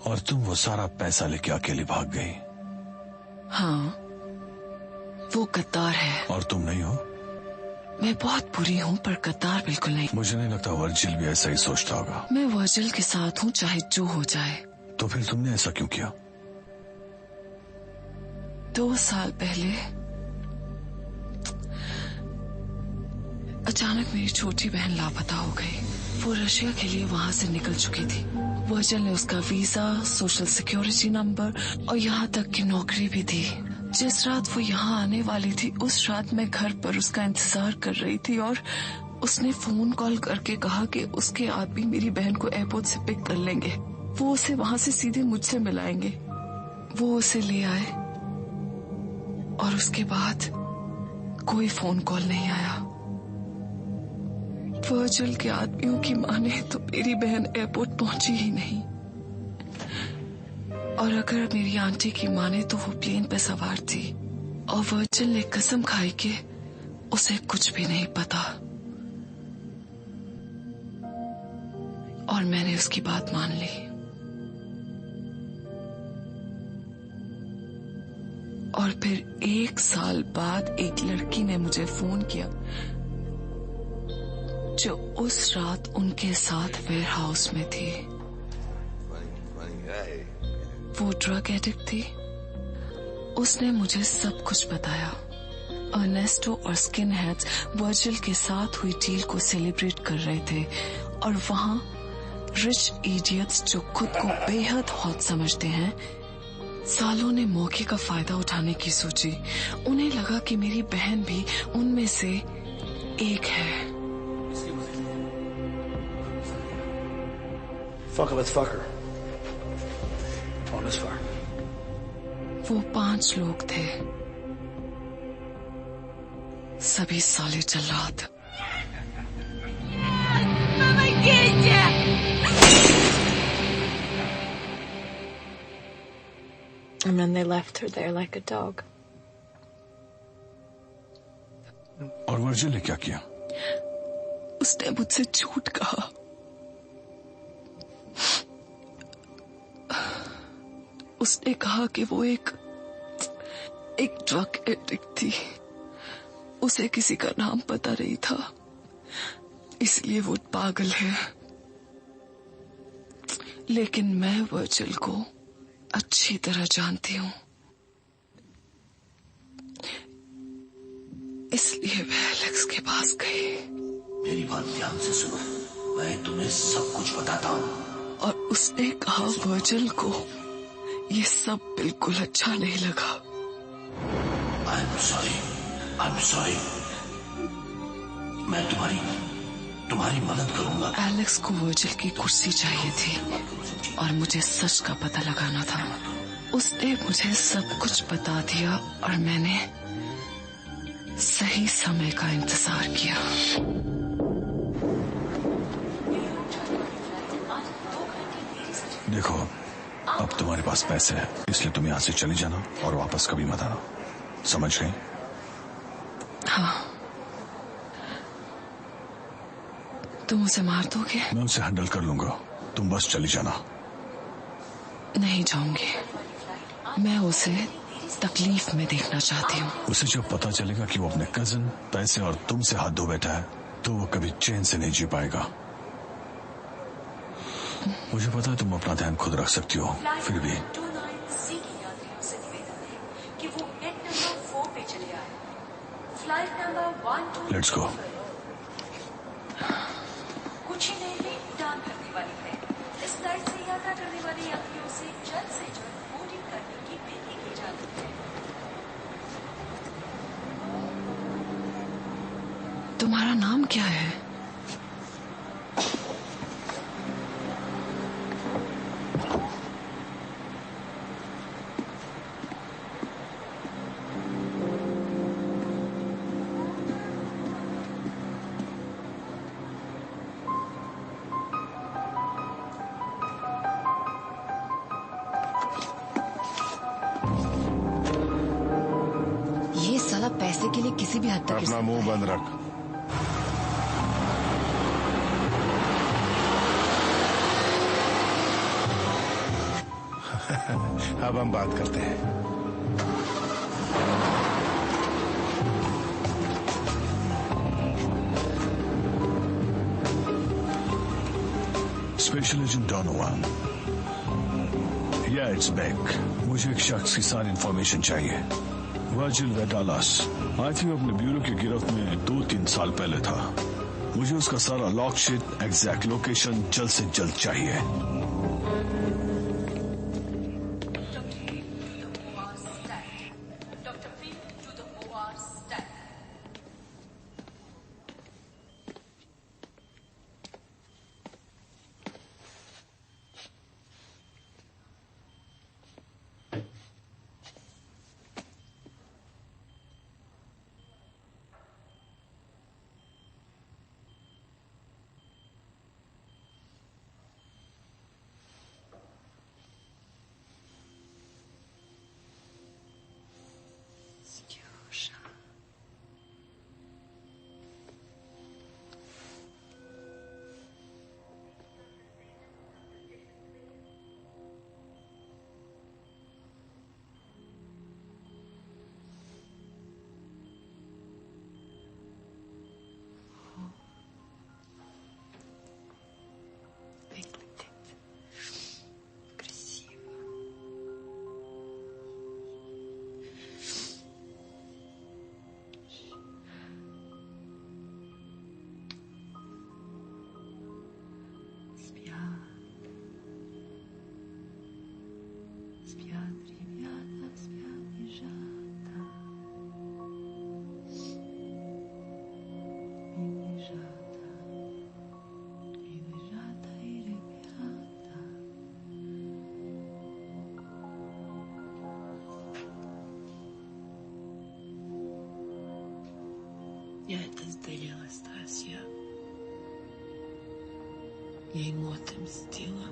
और तुम वो सारा पैसा लेके अकेली भाग गई। हाँ, वो गद्दार है। और तुम नहीं हो? मैं बहुत बुरी हूँ, पर गद्दार बिल्कुल नहीं। मुझे नहीं लगता वर्जिल भी ऐसा ही सोचता होगा। मैं वर्जिल के साथ हूँ, चाहे जो हो जाए। तो फिर तुमने ऐसा क्यों किया? 2 साल पहले अचानक मेरी छोटी बहन लापता हो गई। वो रशिया के लिए वहां से निकल चुकी थी। वर्जिल ने उसका वीजा, सोशल सिक्योरिटी नंबर और यहाँ तक की नौकरी भी दी। जिस रात वो यहाँ आने वाली थी, उस रात मैं घर पर उसका इंतजार कर रही थी और उसने फोन कॉल करके कहा कि उसके आदमी मेरी बहन को एयरपोर्ट से पिक कर लेंगे। वो उसे वहां से सीधे मुझसे मिलाएंगे। वो उसे ले आए और उसके बाद कोई फोन कॉल नहीं आया। वर्जिल के आदमियों की माने तो मेरी बहन एयरपोर्ट पहुंची ही नहीं, और अगर मेरी आंटी की माने तो वो प्लेन पे सवार थी। और वर्जिल ने कसम खाई कि उसे कुछ भी नहीं पता, और मैंने उसकी बात मान ली। और फिर 1 साल बाद एक लड़की ने मुझे फोन किया जो उस रात उनके साथ वेयर हाउस में थी। वो ड्रग एडिक्ट थी। उसने मुझे सब कुछ बताया। अर्नेस्टो और स्किन हेड्स वर्जिल के साथ हुई डील को सेलिब्रेट कर रहे थे, और वहां रिच इडियट्स जो खुद को बेहद हॉट समझते हैं, सालों ने मौके का फायदा उठाने की सोची। उन्हें लगा कि मेरी बहन भी उनमें से एक है। Fucker, let's fuck her. On this far. वो 5 लोग थे, सभी साले जल्लाद। And then they left her there like a dog. और वर्जिल ने क्या किया? उसने मुझसे झूठ कहा। उसने कहा कि वो एक ड्रग एडिक्ट थी। उसे किसी का नाम पता नहीं था, इसलिए वो पागल है। लेकिन मैं वर्जिल को अच्छी तरह जानती हूँ, इसलिए मैं एलेक्स के पास गई। मेरी बात ध्यान से सुनो, मैं तुम्हें सब कुछ बताता हूँ। और उसने कहा वर्जिल को ये सब बिल्कुल अच्छा नहीं लगा। I'm sorry. मैं तुम्हारी मदद करूंगा। एलेक्स को वर्जिल की कुर्सी चाहिए थी और मुझे सच का पता लगाना था। उसने मुझे सब कुछ बता दिया और मैंने सही समय का इंतजार किया। देखो, अब तुम्हारे पास पैसे हैं, इसलिए तुम यहाँ से चली जाना और वापस कभी मत आना, समझ गई? हाँ। तुम उसे मार दोगे? मैं उसे हैंडल कर लूंगा, तुम बस चली जाना। नहीं जाऊंगी, मैं उसे तकलीफ में देखना चाहती हूँ। उसे जब पता चलेगा कि वो अपने कजन, पैसे और तुमसे हाथ धो बैठा है, तो वो कभी चैन से नहीं जी पाएगा। मुझे पता है तुम अपना ध्यान खुद रख सकती हो, फिर भी लेट्स गो। कुछ ही देर में उड़ान भरने वाली है। इस फ्लाइट से यात्रा करने वाले यात्रियों से जल्द बोर्डिंग करने की विनती की जाती है। तुम्हारा नाम क्या है? ये साला पैसे के लिए किसी भी हद तक अपना मुंह बंद रख। अब हम बात करते हैं। स्पेशल एजेंट डॉनोवन, या इट्स बैक। मुझे एक शख्स की सारी इंफॉर्मेशन चाहिए। वर्जिल वेडालास आई थिंक अपने ब्यूरो की गिरफ्त में 2-3 साल पहले था। मुझे उसका सारा लॉक शीट, एग्जैक्ट लोकेशन जल्द से जल्द चाहिए। Я это сделала, Стасия. Я ему отомстила.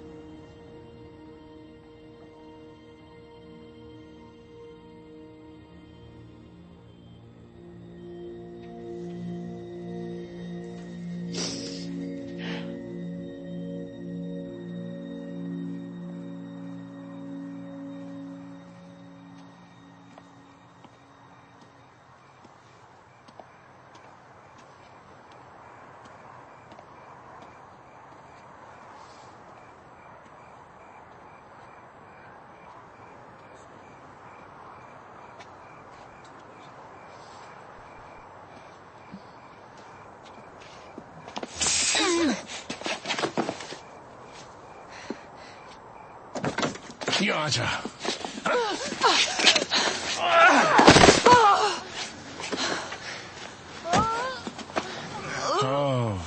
यहाँ आ जा।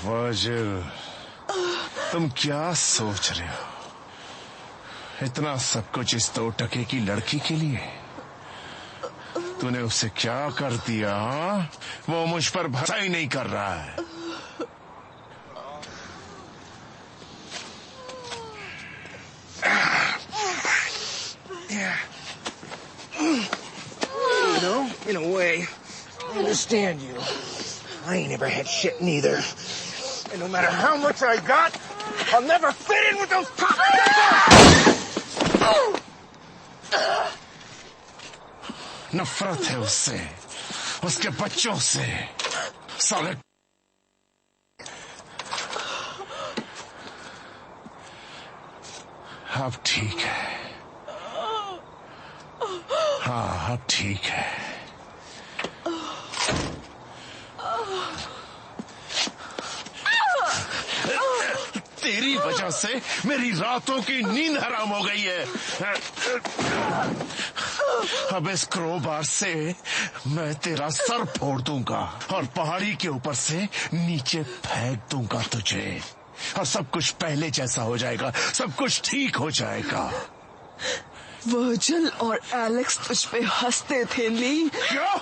वर्जिल, तुम क्या सोच रहे हो? इतना सब कुछ इस 2 टके की लड़की के लिए? तूने उससे क्या कर दिया? वो मुझ पर भरोसा ही नहीं कर रहा है। You know, in a way, I understand you. I ain't never had shit neither. And no matter how much I got, I'll never fit in with those cocksuckers! नफरत है उससे, उसके बच्चों से, साले। अब ठीक है। हाँ, अब ठीक है। तेरी वजह से मेरी रातों की नींद हराम हो गई है। अब इस क्रोबार से मैं तेरा सर फोड़ दूंगा और पहाड़ी के ऊपर से नीचे फेंक दूंगा तुझे, और सब कुछ पहले जैसा हो जाएगा, सब कुछ ठीक हो जाएगा। वर्जिल और एलेक्स तुझ पे हंसते थे ली। क्या?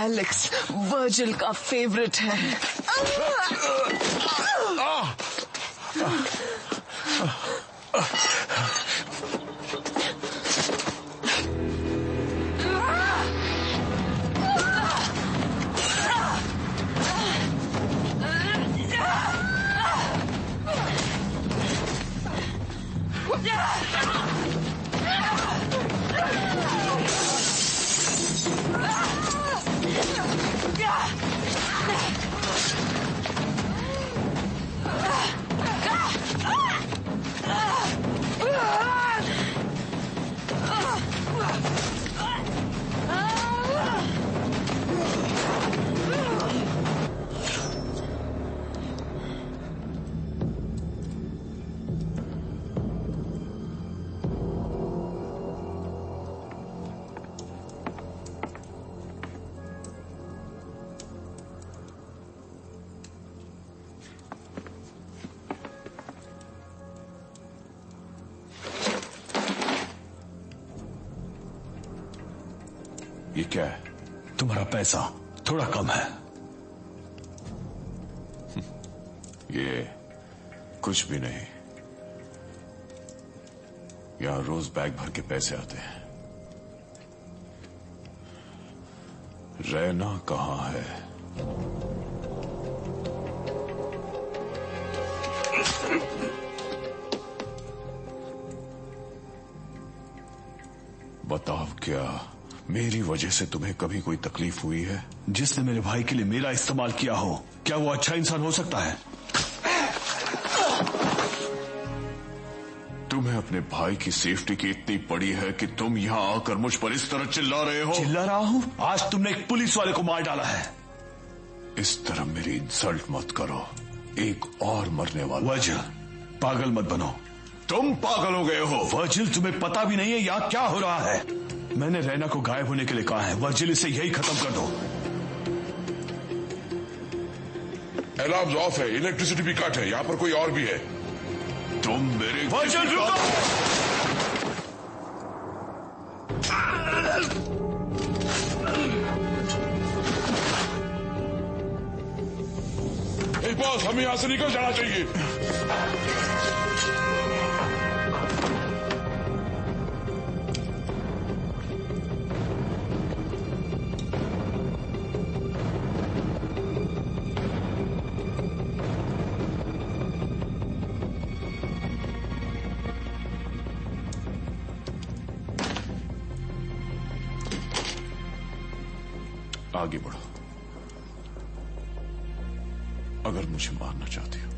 एलेक्स वर्जिल का फेवरेट है। ये क्या है? तुम्हारा पैसा थोड़ा कम है। ये कुछ भी नहीं। यहां रोज बैग भर के पैसे आते हैं। रहना कहां है? बताओ, क्या मेरी वजह से तुम्हें कभी कोई तकलीफ हुई है? जिसने मेरे भाई के लिए मेरा इस्तेमाल किया हो, क्या वो अच्छा इंसान हो सकता है? तुम्हें अपने भाई की सेफ्टी की इतनी पड़ी है कि तुम यहां आकर मुझ पर इस तरह चिल्ला रहे हो? चिल्ला रहा हूं? आज तुमने एक पुलिस वाले को मार डाला है। इस तरह मेरी इंसल्ट मत करो, एक और मरने वाला। वर्जिल, पागल मत बनो। तुम पागल हो गए हो। वर्जिल, तुम्हें पता भी नहीं है यहाँ क्या हो रहा है। मैंने रैना को गायब होने के लिए कहा है। वर्जिल, इसे यही खत्म कर दो। अलार्म्स ऑफ है, इलेक्ट्रिसिटी भी कट है, यहाँ पर कोई और भी है। तुम मेरे वर्जिल रुको! बॉस, हमें यहां से निकल जाना चाहिए। आगे बढ़ो। अगर मुझे मारना चाहती हो,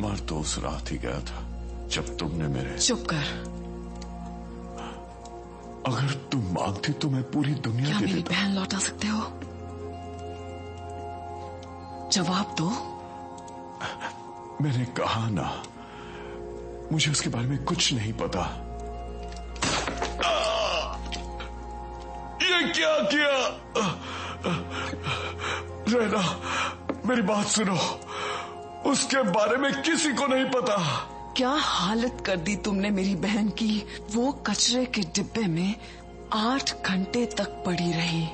मार तो उस रात ही गया था जब तुमने मेरे। चुप कर। अगर तुम मांगती तो मैं पूरी दुनिया क्या के मेरी बहन लौटा सकते हो? जवाब दो। मैंने कहा ना, मुझे उसके बारे में कुछ नहीं पता। क्या किया? रहना, मेरी बात सुनो, उसके बारे में किसी को नहीं पता। क्या हालत कर दी तुमने मेरी बहन की। वो कचरे के डिब्बे में 8 घंटे तक पड़ी रही।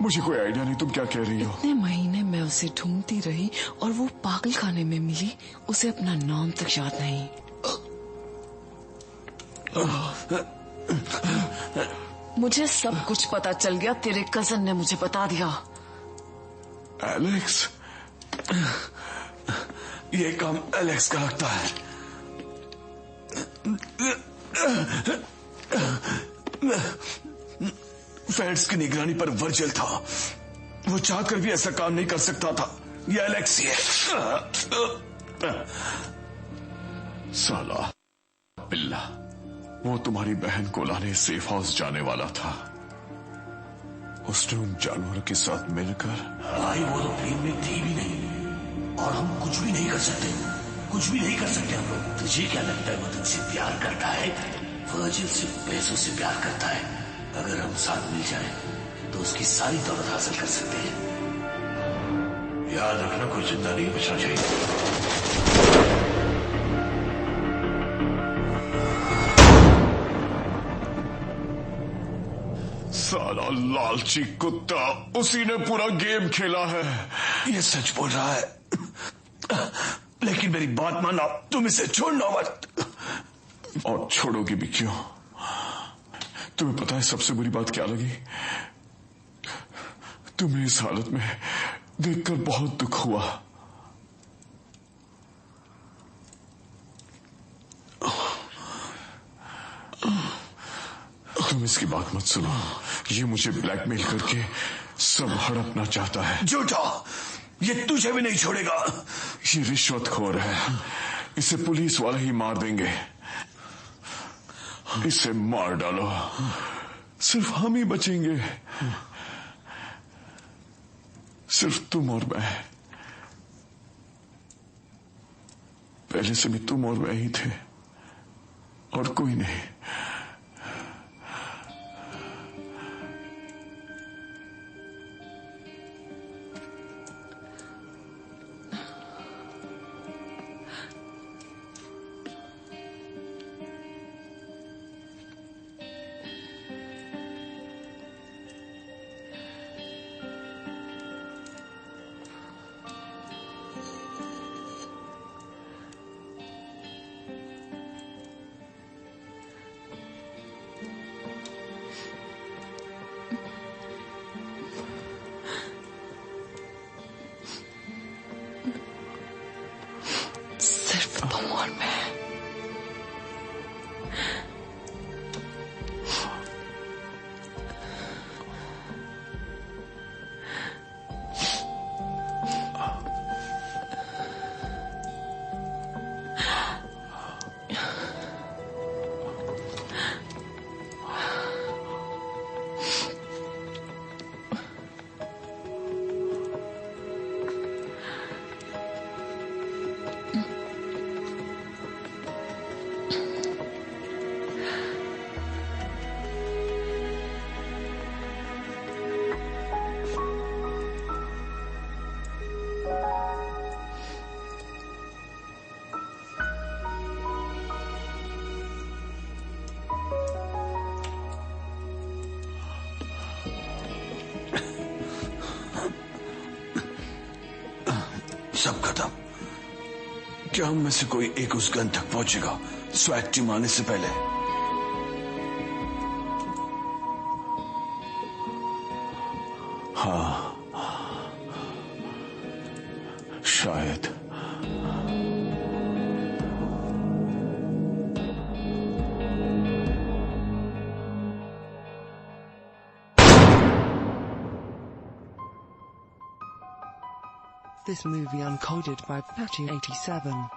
मुझे कोई आइडिया नहीं तुम क्या कह रही हो। इतने महीने मैं उसे ढूंढती रही और वो पागल खाने में मिली। उसे अपना नाम तक याद नहीं। मुझे सब कुछ पता चल गया। तेरे कजन ने मुझे बता दिया। एलेक्स? ये काम एलेक्स का लगता है। फेड्स की निगरानी पर वर्जिल था। वो चाहकर भी ऐसा काम नहीं कर सकता था। ये एलेक्स ही है। साला बिल्ला, वो तुम्हारी बहन को लाने सेफ हाउस जाने वाला था। उसने उन जानवरों के साथ मिलकर। भाई वो तो प्लेन में थी भी नहीं और हम कुछ भी नहीं कर सकते। कुछ भी नहीं कर सकते हम लोग। तुझे क्या लगता है वो तुझसे प्यार करता है? वर्जिल सिर्फ पैसों से प्यार करता है। अगर हम साथ मिल जाएं तो उसकी सारी दौलत हासिल कर सकते हैं। याद रखना, कोई जिंदा नहीं बचना चाहिए। साला लालची कुत्ता, उसी ने पूरा गेम खेला है। ये सच बोल रहा है। लेकिन मेरी बात मानना, तुम इसे छोड़ना मत। और छोड़ोगी भी क्यों? तुम्हें पता है सबसे बुरी बात क्या लगी? तुम्हें इस हालत में देखकर बहुत दुख हुआ। तुम इसकी बात मत सुनो। ये मुझे ब्लैकमेल करके सब हड़पना चाहता है। झूठा, ये तुझे भी नहीं छोड़ेगा। ये रिश्वतखोर है। इसे पुलिस वाले ही मार देंगे। इसे मार डालो, सिर्फ हम ही बचेंगे। सिर्फ तुम और मैं। पहले से भी तुम और मैं ही थे और कोई नहीं। तुम और मैं। सब खत्म। क्या हम में से कोई एक उस गन तक पहुंचेगा स्वैट टीम आने से पहले? हाँ, शायद। This movie uncoded by Patchy87.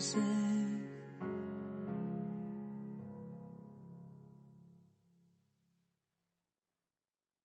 say